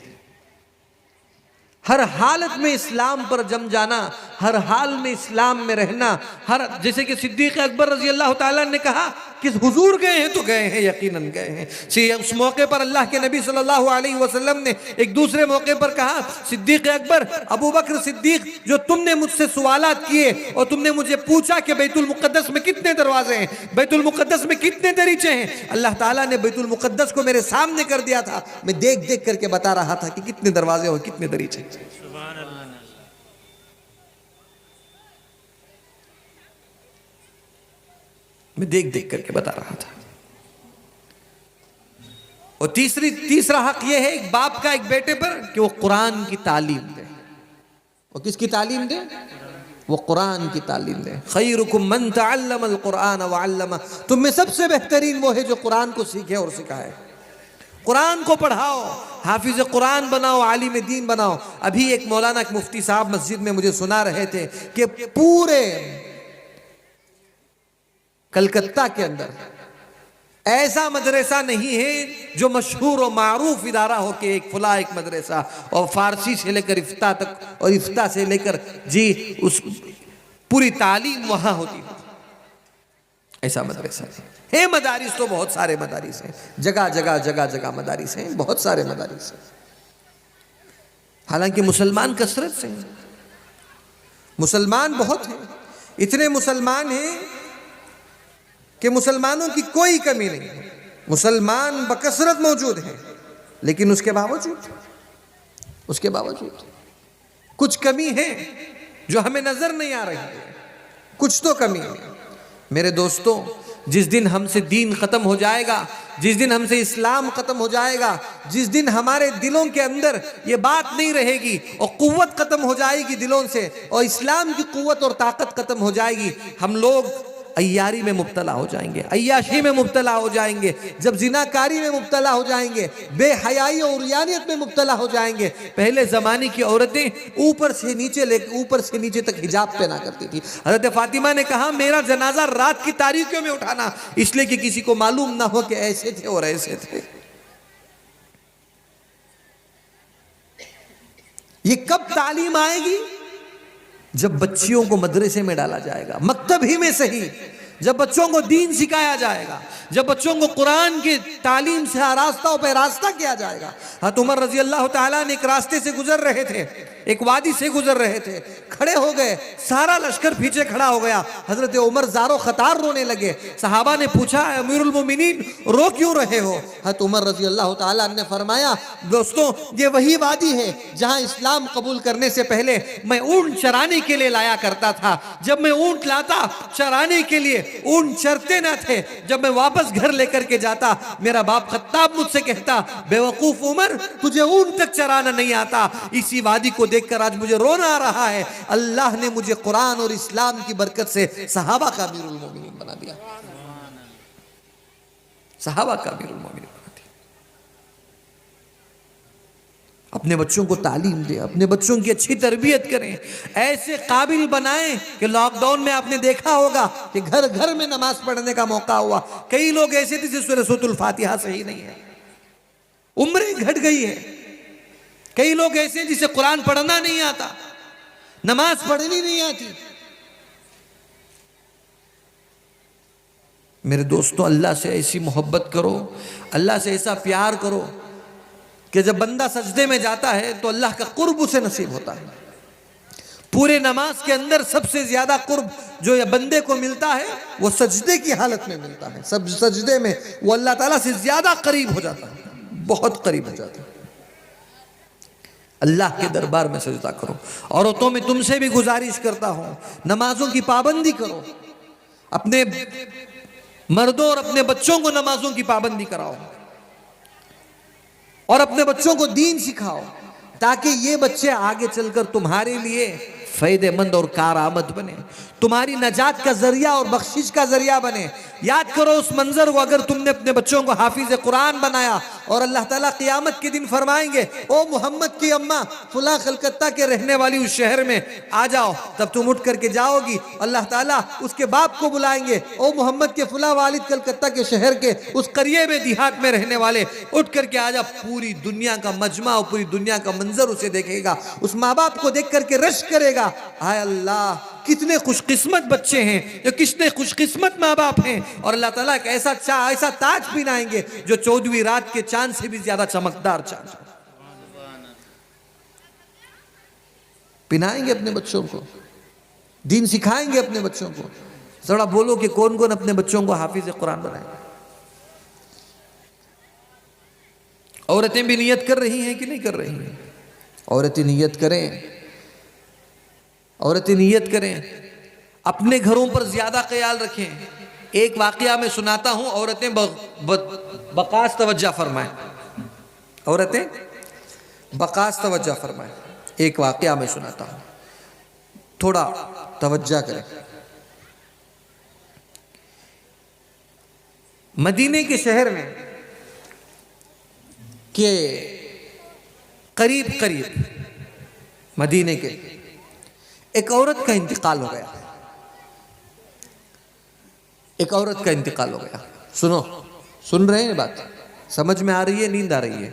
हर हालत में इस्लाम पर जम जाना, हर हाल में इस्लाम में रहना। जैसे कि सिद्दीक अकबर रजी अल्लाह ताला ने कहा कि हुजूर गए हैं तो गए हैं, यकीनन गए हैं। उस मौके पर अल्लाह के नबी सल्लल्लाहु अलैहि वसल्लम ने एक दूसरे मौके पर कहा, सिद्दीक अकबर, अबू बकर सिद्दीक, जो तुमने मुझसे सवालात किए और तुमने मुझे पूछा कि बैतुल मुक़द्दस में कितने दरवाजे हैं, बैतुल मुक़द्दस में कितने दरीचे हैं, अल्लाह ताला ने बैतुल मुक़द्दस को मेरे सामने कर दिया था। मैं देख देख करके बता रहा था कि कितने दरवाजे और कितने दरीचे। मैं देख देख करके बता रहा था। और तीसरा हक यह है एक बाप का एक बेटे पर कि वो कुरान की तालीम दे। वो किसकी तालीम दे? वो कुरान की तालीम दे। खैरुकुम मन तअल्लमल कुरान व अल्लमा, तुम में सबसे बेहतरीन वो है जो कुरान को सीखे और सिखाए। कुरान को पढ़ाओ, हाफिज कुरान बनाओ, आलिम दीन बनाओ। अभी एक मौलाना एक मुफ्ती साहब मस्जिद में मुझे सुना रहे थे कि पूरे कलकत्ता के अंदर ऐसा मदरसा नहीं है जो मशहूर और मारूफ इदारा हो कि एक फला एक मदरसा, और फारसी से लेकर इफ्ता तक और इफ्ता से लेकर जी उस पूरी तालीम वहां होती हो, ऐसा मदरसा है। मदारिस तो बहुत सारे मदारिस हैं, जगह जगह जगह जगह मदारिस हैं, बहुत सारे मदारिस हैं। हालांकि मुसलमान कसरत से हैं, मुसलमान बहुत हैं, इतने मुसलमान हैं कि मुसलमानों की कोई कमी नहीं है। मुसलमान बकसरत मौजूद हैं, लेकिन उसके बावजूद कुछ कमी है जो हमें नजर नहीं आ रही है, कुछ तो कमी है। मेरे दोस्तों, जिस दिन हमसे दीन खत्म हो जाएगा, जिस दिन हमसे इस्लाम खत्म हो जाएगा, जिस दिन हमारे दिलों के अंदर ये बात नहीं रहेगी और कुव्वत खत्म हो जाएगी दिलों से, और इस्लाम की कुव्वत और ताकत खत्म हो जाएगी, हम लोग अय्यारी में मुब्तला हो जाएंगे, अय्याशी में मुब्तला हो जाएंगे, जब जिनाकारी में मुब्तला हो जाएंगे, बेहयाई और उरियानियत में मुब्तला हो जाएंगे। पहले ज़माने की औरतें ऊपर से नीचे तक हिजाब पहना करती थी। हज़रत फातिमा ने कहा मेरा जनाजा रात की तारीकियों में उठाना, इसलिए कि किसी को मालूम ना हो कि ऐसे थे और ऐसे थे। ये कब तालीम आएगी? जब बच्चियों को मदरसे में डाला जाएगा, मकतब ही में सही, जब बच्चों को दीन सिखाया जाएगा, जब बच्चों को कुरान की तालीम से रास्ता पे रास्ता किया जाएगा। हज़रत उमर रजी अल्लाह ताला ने एक रास्ते से गुजर रहे थे, एक वादी से गुजर रहे थे, खड़े हो गए, सारा लश्कर पीछे खड़ा हो गया। हजरत उमर ज़ारो ख़तार रोने लगे। सहाबा ने पूछा अमीरुल मोमिनीन रो क्यों रहे हो? हज़रत उमर रजी अल्लाह ताला ने फरमाया दोस्तों, ये वही वादी है जहाँ इस्लाम कबूल करने से पहले मैं ऊँट चराने के लिए लाया करता था। जब मैं ऊँट लाता चराने के लिए, ऊँट चरते न थे। जब मैं वापस घर लेकर के जाता, मेरा बाप खत्ताब मुझसे कहता बेवकूफ उमर, तुझे ऊँट तक चराना नहीं आता। इसी वादी को देखकर आज मुझे रोना आ रहा है। अल्लाह ने मुझे कुरान और इस्लाम की बरकत से सहाबा का अमीरुल मोमिनीन बना दिया, सहाबा का अमीरुल मोमिनीन बना दिया। अपने बच्चों को तालीम दें, अपने बच्चों की अच्छी तरबियत करें, ऐसे काबिल बनाएं कि लॉकडाउन में आपने देखा होगा कि घर घर में नमाज पढ़ने का मौका हुआ। कई लोग ऐसे थे जिस सूरह फातिहा सही नहीं है, उम्रें घट गई है। कई लोग ऐसे हैं जिसे कुरान पढ़ना नहीं आता, नमाज पढ़नी नहीं आती। मेरे दोस्तों, अल्लाह से ऐसी मोहब्बत करो, अल्लाह से ऐसा प्यार करो कि जब बंदा सजदे में जाता है तो अल्लाह का कुर्ब उसे नसीब होता है। पूरे नमाज के अंदर सबसे ज्यादा कुर्ब जो ये बंदे को मिलता है वो सजदे की हालत में मिलता है। सब सजदे में वो अल्लाह ताला से ज्यादा करीब हो जाता है, बहुत करीब हो जाता है। अल्लाह के दरबार में सजदा करो। औरतों में तुमसे भी गुजारिश करता हूं, नमाजों की पाबंदी करो, अपने मर्दों और अपने बच्चों को नमाजों की पाबंदी कराओ और अपने बच्चों को दीन सिखाओ, ताकि ये बच्चे आगे चलकर तुम्हारे लिए फायदेमंद और कारआमद बने, तुम्हारी नजात का जरिया और बख्शिश का जरिया बने। याद करो उस मंजर को, अगर तुमने अपने बच्चों को हाफिज कुरान बनाया और अल्लाह ताला क़ियामत के दिन फरमाएंगे ओ मोहम्मद की अम्मा फुला कलकत्ता के रहने वाली उस शहर में आ जाओ, तब तुम उठ करके जाओगी। अल्लाह ताला उसके बाप को बुलाएंगे, ओ मोहम्मद के फुला वालिद कलकत्ता के शहर के उस करिए में देहात में रहने वाले, उठ करके आ जा। पूरी दुनिया का मजमा और पूरी दुनिया का मंजर उसे देखेगा, उस माँ बाप को देख करके रश करेगा, हाय अल्लाह कितने खुशकिस्मत बच्चे हैं, जो कितने खुशकिस्मत माँ बाप हैं। और अल्लाह ताला एक ऐसा ताज पहनाएंगे जो 14वीं रात के चांद से भी ज्यादा चमकदार चांद पहनाएंगे। अपने बच्चों को दीन सिखाएंगे, अपने बच्चों को। जरा बोलो कि कौन कौन अपने बच्चों को हाफिज कुरान बनाएंगे। औरतें भी नियत कर रही हैं कि नहीं कर रही हैं? औरतें नियत करें, औरतें नियत करें, अपने घरों पर ज्यादा ख्याल रखें, एक वाकया मैं सुनाता हूं, औरतें बकास तवज्जो फरमाएं, औरतें बकास तवज्जो फरमाएं। एक वाकया मैं सुनाता हूं, थोड़ा तवज्जो करें। मदीने के शहर में के करीब करीब मदीने के एक औरत का इंतकाल हो गया। एक औरत का इंतकाल हो गया। सुनो, सुन रहे हैं बात? समझ में आ रही है? नींद आ रही है?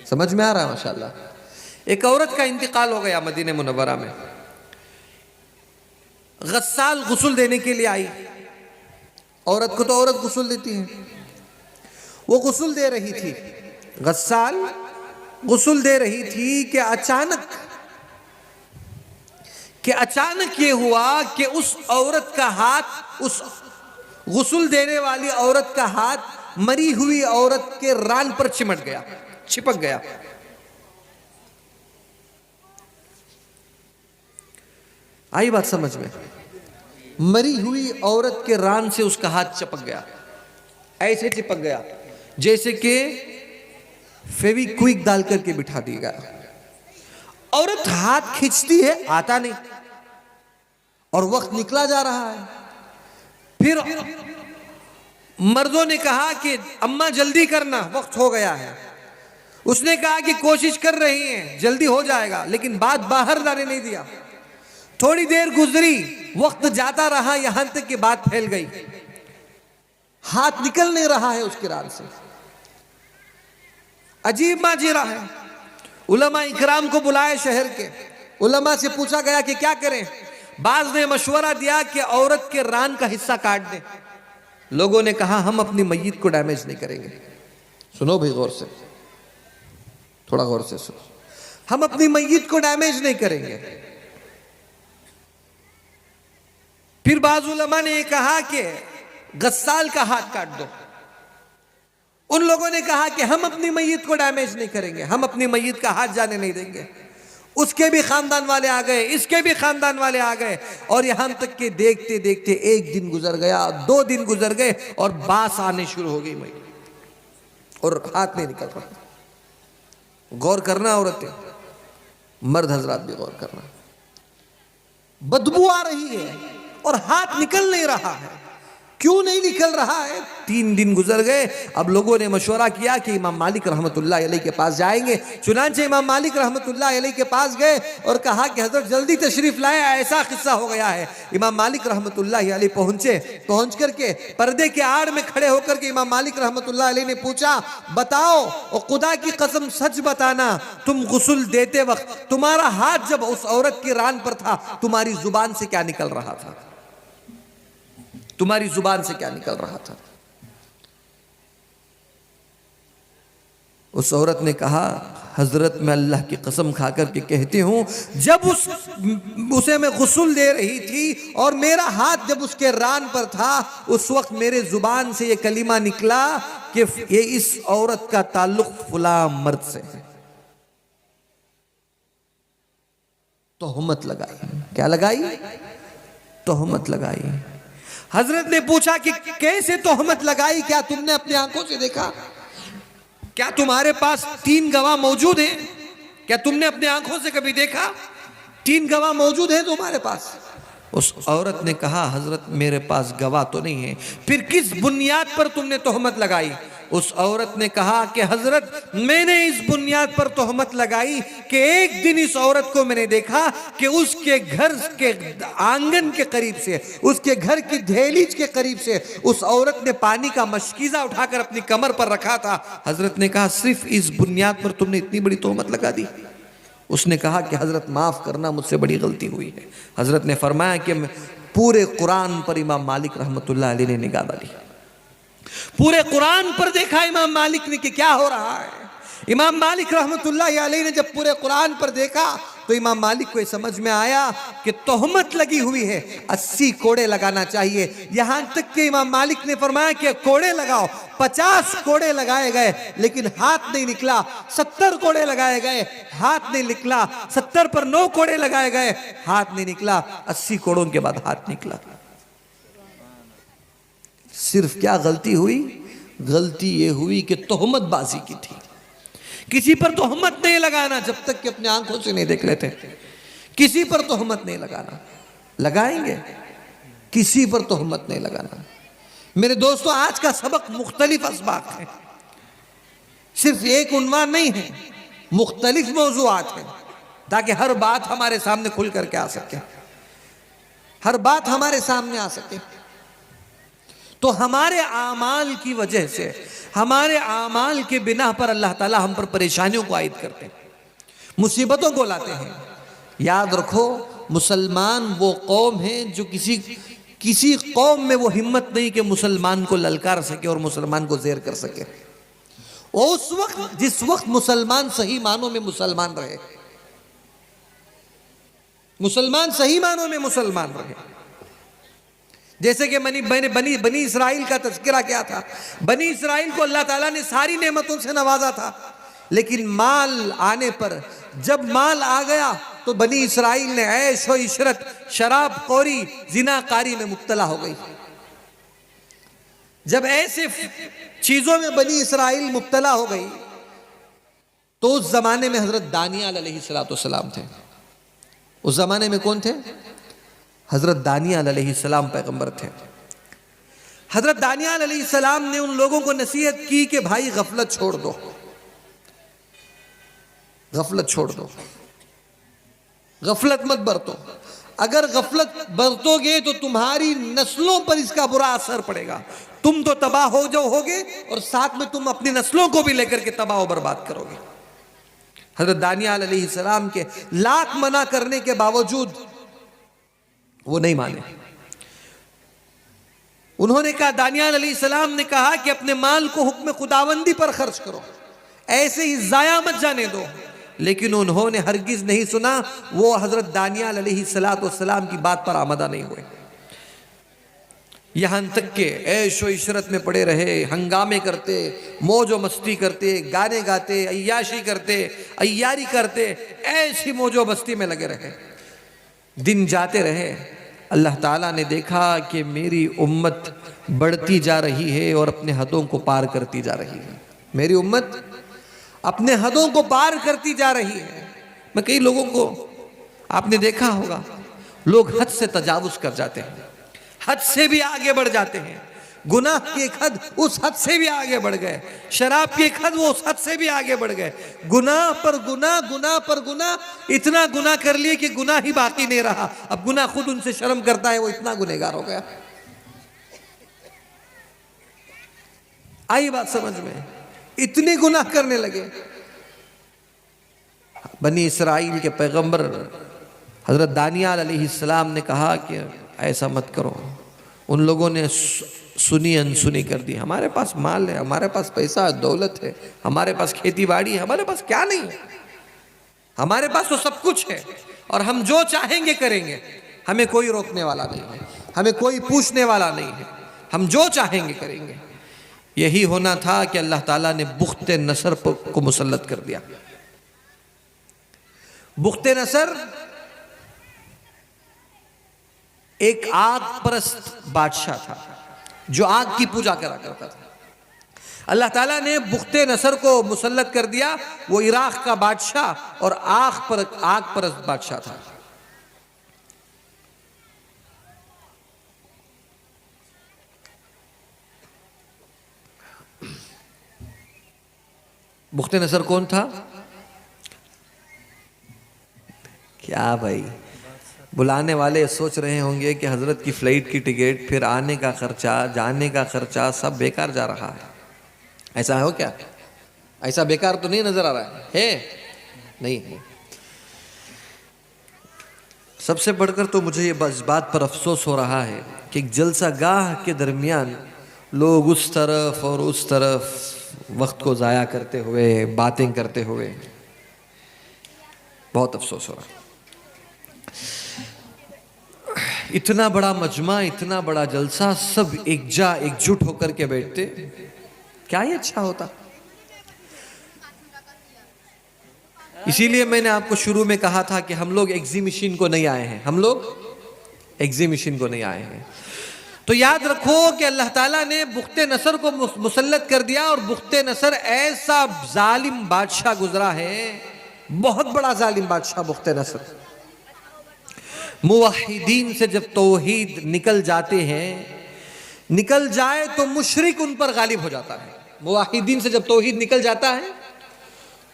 समझ में आ रहा है? माशाल्लाह। एक औरत का इंतकाल हो गया मदीने मुनव्वरा में। गस्साल गुस्ल देने के लिए आई। औरत को तो औरत गुस्ल देती है, वो गुस्ल दे रही थी, गस्साल गुस्ल दे रही थी कि अचानक ये हुआ कि उस औरत का हाथ, उस गुस्ल देने वाली औरत का हाथ मरी हुई औरत के रान पर चिमट गया, चिपक गया। आई बात समझ में? मरी हुई औरत के रान से उसका हाथ चिपक गया, ऐसे चिपक गया जैसे कि फेविक्विक डाल करके बिठा दी गया। औरत हाथ खींचती है, आता नहीं, और वक्त निकला जा रहा है। फिर मर्दों ने कहा कि अम्मा जल्दी करना, वक्त हो गया है। उसने कहा कि कोशिश कर रही हैं, जल्दी हो जाएगा, लेकिन बात बाहर जाने नहीं दिया। थोड़ी देर गुजरी, वक्त जाता रहा, यहां तक कि बात फैल गई। हाथ निकल नहीं रहा है उसके रान से। अजीब माजरा है। उलमा इकराम को बुलाए, शहर के उलमा से पूछा गया कि क्या करें। बाज ने मशवरा दिया कि औरत के रान का हिस्सा काट दें। लोगों ने कहा हम अपनी मैयत को डैमेज नहीं करेंगे। सुनो भाई गौर से, थोड़ा गौर से सुनो। हम अपनी मैयत को डैमेज नहीं करेंगे। फिर बाज उलमा ने कहा कि गस्साल का हाथ काट दो। उन लोगों ने कहा कि हम अपनी मैयत को डैमेज नहीं करेंगे, हम अपनी मैयत का हाथ जाने नहीं देंगे। उसके भी खानदान वाले आ गए, इसके भी खानदान वाले आ गए, और यहां तक कि देखते देखते एक दिन गुजर गया, 2 दिन गुजर गए, और बास आने शुरू हो गई मैयत, और हाथ नहीं निकल रहा। गौर करना औरतें, मर्द हजरात भी गौर करना। बदबू आ रही है और हाथ निकल नहीं रहा है। क्यों नहीं निकल रहा है? 3 दिन गुजर गए। अब लोगों ने मशवरा किया कि इमाम मालिक रहमतुल्लाह अलैह के पास जाएंगे। चुनांचे इमाम मालिक रहमतुल्लाह अलैह के पास गए और कहा कि हजरत जल्दी तशरीफ लाए, ऐसा किस्सा हो गया है। इमाम मालिक रहमतुल्लाह अलैह पहुंचे। पहुंच करके पर्दे के आड़ में खड़े होकर के इमाम मालिक रहमतुल्लाह अलैह ने पूछा, बताओ और खुदा की कसम सच बताना, तुम गुस्ल देते वक्त तुम्हारा हाथ जब उस औरत के रान पर था, तुम्हारी जुबान से क्या निकल रहा था? तुम्हारी जुबान से क्या निकल रहा था? उस औरत ने कहा, हजरत मैं अल्लाह की कसम खाकर के कहती हूं, जब उसे मैं गुस्ल दे रही थी और मेरा हाथ जब उसके रान पर था, उस वक्त मेरे जुबान से ये कलीमा निकला कि ये इस औरत का ताल्लुक फुला मर्द से है। तोहमत लगाई। क्या लगाई? तोहमत लगाई। हजरत ने पूछा कि कैसे तोहमत लगाई? क्या तुमने अपनी आंखों से देखा? क्या तुम्हारे पास 3 गवाह मौजूद हैं? क्या तुमने अपनी आंखों से कभी देखा? 3 गवाह मौजूद हैं तुम्हारे पास? उस औरत ने कहा, हजरत मेरे पास गवाह तो नहीं है। फिर किस बुनियाद पर तुमने तोहमत लगाई? उस औरत ने कहा कि हजरत मैंने इस बुनियाद पर तोहमत लगाई कि एक दिन इस औरत को मैंने देखा कि उसके घर के आंगन के करीब से, उसके घर की दहलीज के करीब से उस औरत ने पानी का मशकीज़ा उठाकर अपनी कमर पर रखा था। हजरत ने कहा, सिर्फ इस बुनियाद पर तुमने इतनी बड़ी तोहमत लगा दी? उसने कहा कि हजरत माफ़ करना, मुझसे बड़ी गलती हुई है। हजरत ने फरमाया कि पूरे कुरान पर इमाम मालिक रहमतुल्लाह अलैह ने निगाह डाली। पूरे कुरान पर देखा इमाम मालिक ने कि क्या हो रहा है। इमाम मालिक रहमतुल्लाह अलैह ने जब पूरे कुरान पर देखा तो इमाम मालिक को समझ में आया कि तोहमत लगी हुई है, 80 कोड़े लगाना चाहिए। यहां तक कि इमाम मालिक ने फरमाया कि कोड़े लगाओ। 50 कोड़े लगाए गए लेकिन हाथ नहीं निकला। 70 कोड़े लगाए गए, हाथ नहीं निकला। 70 पर 9 कोड़े लगाए गए, हाथ नहीं निकला। 80 कोड़ों के बाद हाथ निकला। सिर्फ क्या गलती हुई? गलती ये हुई कि तोहमतबाजी की थी। किसी पर तोहमत नहीं लगाना जब तक कि अपने आंखों से नहीं देख लेते। किसी पर तोहमत नहीं लगाना। लगाएंगे, किसी पर तोहमत नहीं लगाना। मेरे दोस्तों, आज का सबक मुख्तलिफ असबाक है, सिर्फ एक उन्वान नहीं है, मुख्तलिफ मौजूआत है, ताकि हर बात हमारे सामने खुल करके आ सके, हर बात हमारे सामने आ सके। तो हमारे आमाल की वजह से, हमारे आमाल के बिना पर अल्लाह ताला हम पर परेशानियों को आयद करते हैं, मुसीबतों को लाते हैं। याद रखो, मुसलमान वो कौम है जो किसी कौम में वो हिम्मत नहीं कि मुसलमान को ललकार सके और मुसलमान को ज़ेर कर सके। उस वक्त जिस वक्त मुसलमान सही मानों में मुसलमान रहे, मुसलमान सही मानों में मुसलमान रहे। जैसे कि मैंने बनी इसराइल का तज़किरा किया था। बनी इसराइल को अल्लाह ताला ने सारी नेमतों से नवाजा था, लेकिन माल आने पर, जब माल आ गया तो बनी इसराइल ने ऐश व इशरत, शराब खोरी, जिनाकारी में मुब्तला हो गई। जब ऐसे चीजों में बनी इसराइल मुब्तला हो गई तो उस जमाने में हजरत दानियाल अलैहिस्सलाम थे। उस जमाने में कौन थे? हजरत दानियाल अलैहिस्सलाम पैगंबर थे। हजरत दानियाल अलैहिस्सलाम ने उन लोगों को नसीहत की कि भाई गफलत छोड़ दो, गफलत छोड़ दो, गफलत मत बरतो। अगर गफलत बरतोगे तो तुम्हारी नस्लों पर इसका बुरा असर पड़ेगा। तुम तो तबाह हो जाओगे और साथ में तुम अपनी नस्लों को भी लेकर के तबाह और बर्बाद करोगे। हजरत दानियाल अलैहिस्सलाम के लाख मना करने के बावजूद वो नहीं माने। उन्होंने कहा, दानियाल अलैहिस्सलाम ने कहा कि अपने माल को हुक्म खुदावंदी पर खर्च करो, ऐसे ही जाया मत जाने दो। लेकिन उन्होंने हरगिज नहीं सुना। वो हजरत दानियाल अलैहिस्सलाम की बात पर आमदा नहीं हुए। यहां तक के ऐश व इशरत में पड़े रहे, हंगामे करते, मौज व मस्ती करते, गाने गाते, अय्याशी करते, अय्यारी करते, ऐसी मौज व मस्ती में लगे रहे। दिन जाते रहे। अल्लाह ताला ने देखा कि मेरी उम्मत बढ़ती जा रही है और अपने हदों को पार करती जा रही है। मेरी उम्मत अपने हदों को पार करती जा रही है। मैं कई लोगों को आपने देखा होगा, लोग हद से तजावुज कर जाते हैं, हद से भी आगे बढ़ जाते हैं। गुनाह की एक हद, उस हद से भी आगे बढ़ गए। शराब की एक हद, वो उस हद से भी आगे बढ़ गए। गुनाह पर गुनाह, गुनाह पर गुनाह, इतना गुनाह कर लिए कि गुनाह ही बाकी नहीं रहा। अब गुनाह खुद उनसे शर्म करता है, वो इतना गुनहगार हो गया। आई बात समझ में? इतने गुनाह करने लगे। बनी इसराइल के पैगंबर हजरत दानियाल अलैहिस्सलाम ने कहा कि ऐसा मत करो। उन लोगों ने सुनी अनसुनी कर दी। हमारे पास माल है, हमारे पास पैसा है, दौलत है, हमारे पास खेती बाड़ी है, हमारे पास क्या नहीं है? हमारे पास तो सब कुछ है और हम जो चाहेंगे करेंगे। हमें कोई रोकने वाला नहीं है, हमें कोई पूछने वाला नहीं है, हम जो चाहेंगे करेंगे। यही होना था कि अल्लाह ताला ने बुख्ते नसर को मुसल्लत कर दिया। बुख्ते नसर एक आग परस्त बादशाह था जो आग की पूजा करा करता था। अल्लाह ताला ने बुख्ते नसर को मुसल्लत कर दिया। वो इराक का बादशाह और आग परस्त बादशाह था। बुख्ते नसर कौन था? क्या भाई, बुलाने वाले सोच रहे होंगे कि हजरत की फ्लाइट की टिकट, फिर आने का खर्चा, जाने का खर्चा सब बेकार जा रहा है। ऐसा हो क्या? ऐसा बेकार तो नहीं नजर आ रहा है? नहीं है। सबसे बढ़कर तो मुझे ये इस बात पर अफसोस हो रहा है कि एक जलसा गाह के दरमियान लोग उस तरफ और उस तरफ वक्त को ज़ाया करते हुए, बातें करते हुए, बहुत अफसोस हो रहा है। इतना बड़ा मजमा, इतना बड़ा जलसा, सब एकजुट होकर के बैठते, क्या ही अच्छा होता। इसीलिए मैंने आपको शुरू में कहा था कि हम लोग एग्जीबिशन को नहीं आए हैं, हम लोग एग्जीबिशन को नहीं आए हैं। तो याद रखो कि अल्लाह ताला ने बुख्ते नसर को मुसल्लत कर दिया, और बुख्ते नसर ऐसा जालिम बादशाह गुजरा है, बहुत बड़ा जालिम बादशाह बुख्ते नसर। मुवहिदीन से जब तौहीद निकल जाते हैं, निकल जाए तो मुशरिक उन पर गालिब हो जाता है। मुवहिदीन से जब तौहीद निकल जाता है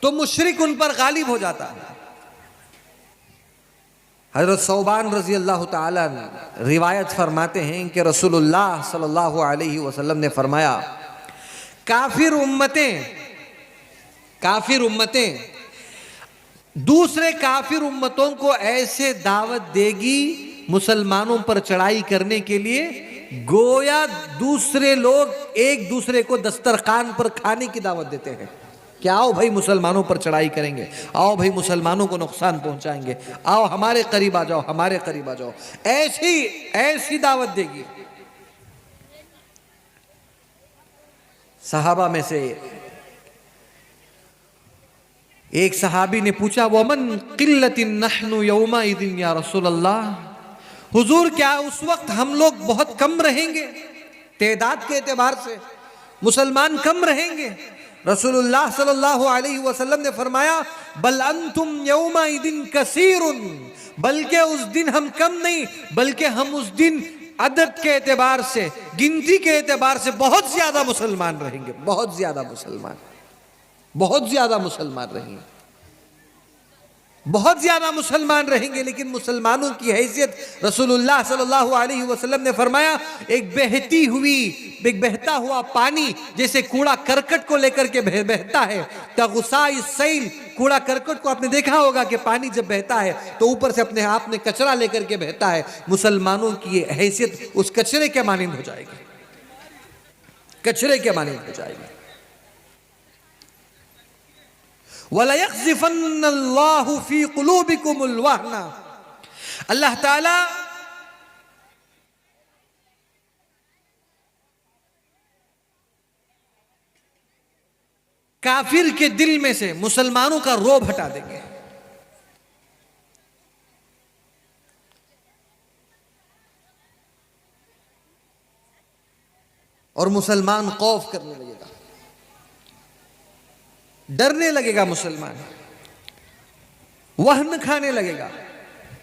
तो मुशरिक उन पर गालिब हो जाता है। हज़रत सौबान रज़ी अल्लाह ताला रिवायत फरमाते हैं कि रसूलुल्लाह सल्लल्लाहु अलैहि वसल्लम ने फरमाया, काफिर उम्मतें दूसरे काफिर उम्मतों को ऐसे दावत देगी मुसलमानों पर चढ़ाई करने के लिए, गोया दूसरे लोग एक दूसरे को दस्तरखान पर खाने की दावत देते हैं कि आओ भाई मुसलमानों पर चढ़ाई करेंगे, आओ भाई मुसलमानों को नुकसान पहुंचाएंगे, आओ हमारे करीब आ जाओ, हमारे करीब आ जाओ, ऐसी दावत देगी। सहाबा में से एक सहाबी ने पूछा, वमन किल्लतिन नहनु यौमाइदिन या रसूल अल्लाह, हुजूर क्या उस वक्त हम लोग बहुत कम रहेंगे, तादाद के एतबार से मुसलमान कम रहेंगे? रसूलुल्लाह सल्लल्लाहु अलैहि वसल्लम ने फरमाया, बल अंतुम यौमाइदिन कसीरुन, बल्कि उस दिन हम कम नहीं, बल्कि हम उस दिन अदद के एतबार से, गिनती के एतबार से बहुत ज्यादा मुसलमान रहेंगे, बहुत ज्यादा मुसलमान रहेंगे, बहुत ज्यादा मुसलमान रहेंगे। लेकिन मुसलमानों की हैसियत रसूलुल्लाह सल्लल्लाहु अलैहि वसल्लम ने फरमाया, एक बहता हुआ पानी जैसे कूड़ा करकट को लेकर के बहता है, तगुसाई सैल, कूड़ा करकट को आपने देखा होगा कि पानी जब बहता है तो ऊपर से अपने आप में कचरा लेकर के बहता है, मुसलमानों की हैसियत उस कचरे के मानिंद हो जाएगी, कचरे के मानिंद हो जाएगी। वलयक़ज़िफ़न्नल्लाहु फ़ी क़ुलूबिकुमुल वहना, अल्लाह ताला काफिर के दिल में से मुसलमानों का रोब हटा देंगे। और मुसलमान खौफ करने लगेगा, डरने लगेगा, मुसलमान वहन खाने लगेगा।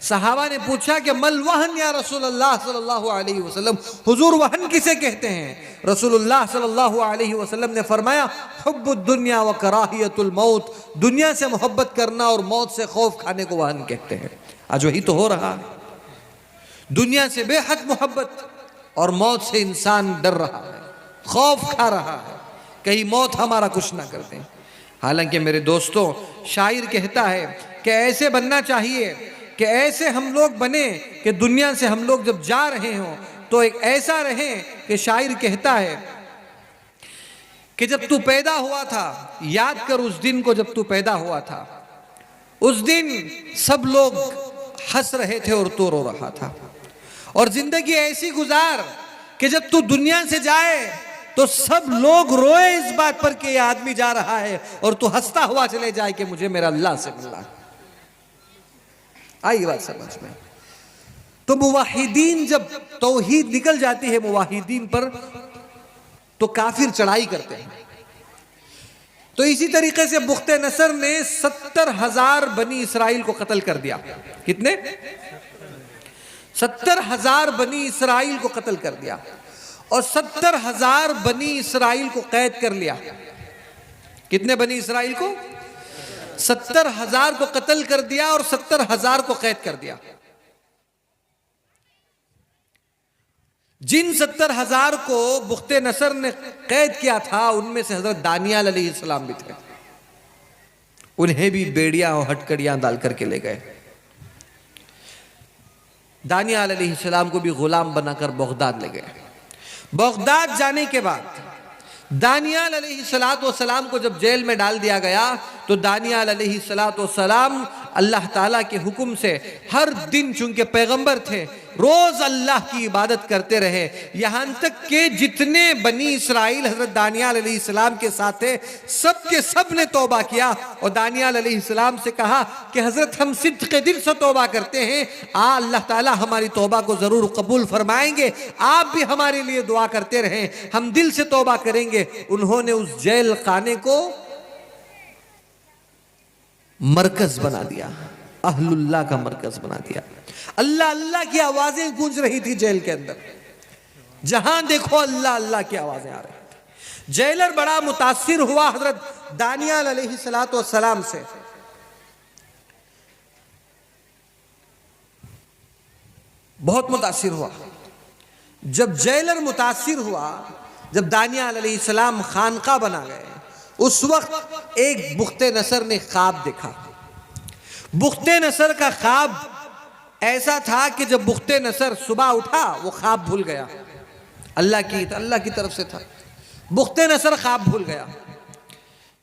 सहाबा ने पूछा कि मल वहन या रसूलुल्लाह सल्लल्लाहु अलैहि वसल्लम, हुजूर वहन किसे कहते हैं? रसूलुल्लाह सल्लल्लाहु अलैहि वसल्लम ने फरमाया, हुब्बुद दुनिया व कराहियतुल मौत, दुनिया से मोहब्बत करना और मौत से खौफ खाने को वहन कहते हैं। आज वही तो हो रहा है, दुनिया से बेहद मोहब्बत और मौत से इंसान डर रहा है, खौफ खा रहा है, कहीं मौत हमारा कुछ ना कर दे। हालांकि मेरे दोस्तों, शायर कहता है कि ऐसे बनना चाहिए कि ऐसे हम लोग बने कि दुनिया से हम लोग जब जा रहे हों तो एक ऐसा रहे कि शायर कहता है कि जब तू पैदा हुआ था, याद कर उस दिन को जब तू पैदा हुआ था, उस दिन सब लोग हंस रहे थे और तू रो रहा था। और जिंदगी ऐसी गुजार कि जब तू दुनिया से जाए तो सब लोग रोए इस बात पर कि ये आदमी जा रहा है, और तू हंसता हुआ चले जाए कि मुझे मेरा अल्लाह से मिलना। आई बात समझ में? तो मुवाहिदीन जब तौहीद निकल जाती है मुवाहिदीन पर तो काफिर चढ़ाई करते हैं। तो इसी तरीके से बुख्ते नसर ने 70,000 बनी इसराइल को कत्ल कर दिया। कितने? 70,000 बनी इसराइल को कत्ल कर दिया, और 70,000 बनी इसराइल को कैद कर लिया। कितने बनी इसराइल को? 70,000 को कत्ल कर दिया और 70,000 को कैद कर दिया। जिन 70,000 को बुख्ते नसर ने कैद किया था उनमें से हजरत दानियाल अलैहिस्सलाम भी थे। उन्हें भी बेड़ियां और हथकड़ियां डाल करके ले गए। दानियाल अलैहिस्सलाम को भी गुलाम बनाकर बगदाद ले गए। बगदाद जाने के बाद दानियाल अलैहिस्सलाम को जब जेल में डाल दिया गया तो दानियाल अलैहिस्सलाम अल्लाह ताला के हुक्म से हर दिन, चूंकि पैगंबर थे, रोज अल्लाह की इबादत करते रहे। यहां तक कि जितने बनी इसराइल हजरत दानियाल अलैहिस्सलाम के साथ थे, सब के सब ने तौबा किया और दानियाल अलैहिस्सलाम से कहा कि हजरत हम सिद्क़ के दिल से तौबा करते हैं, अल्लाह ताला हमारी तौबा को जरूर कबूल फरमाएंगे, आप भी हमारे लिए दुआ करते रहें, हम दिल से तौबा करेंगे। उन्होंने उस जेल खाने को मरकज बना दिया, अहलुल्लाह का मरकज बना दिया। अल्लाह अल्लाह की आवाजें गूंज रही थी जेल के अंदर, जहां देखो अल्लाह अल्लाह की आवाजें आ रही थी। जेलर बड़ा मुतासिर हुआ हजरत दानियाल अलैहिस्सलातु वस्सलाम से। बहुत मुतासिर हुआ। जब जेलर मुतासिर हुआ, जब दानियाल अलैहिस्सलाम खानका बना गए, उस वक्त एक बुख्ते नसर ने ख्वाब देखा। बुख्ते नसर का ख्वाब ऐसा था कि जब बुख्ते नसर सुबह उठा, वो ख्वाब भूल गया। अल्लाह की तरफ से था। बुख्ते नसर ख्वाब भूल गया।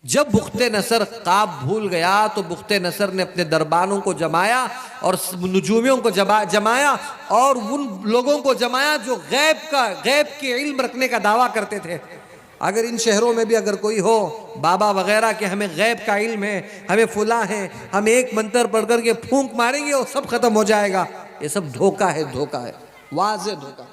जब बुख्ते नसर ख्वाब भूल गया तो बुख्ते नसर ने अपने दरबारों को जमाया और नुजूमियों को जमाया और उन लोगों को जमाया जो गैब के इल्म रखने का दावा करते थे। अगर इन शहरों में भी अगर कोई हो बाबा वगैरह के हमें गैब का इल्म है, हमें फुला है, हम एक मंत्र पढ़ करके फूंक मारेंगे और सब खत्म हो जाएगा, ये सब धोखा है, धोखा है, वाज़े धोखा।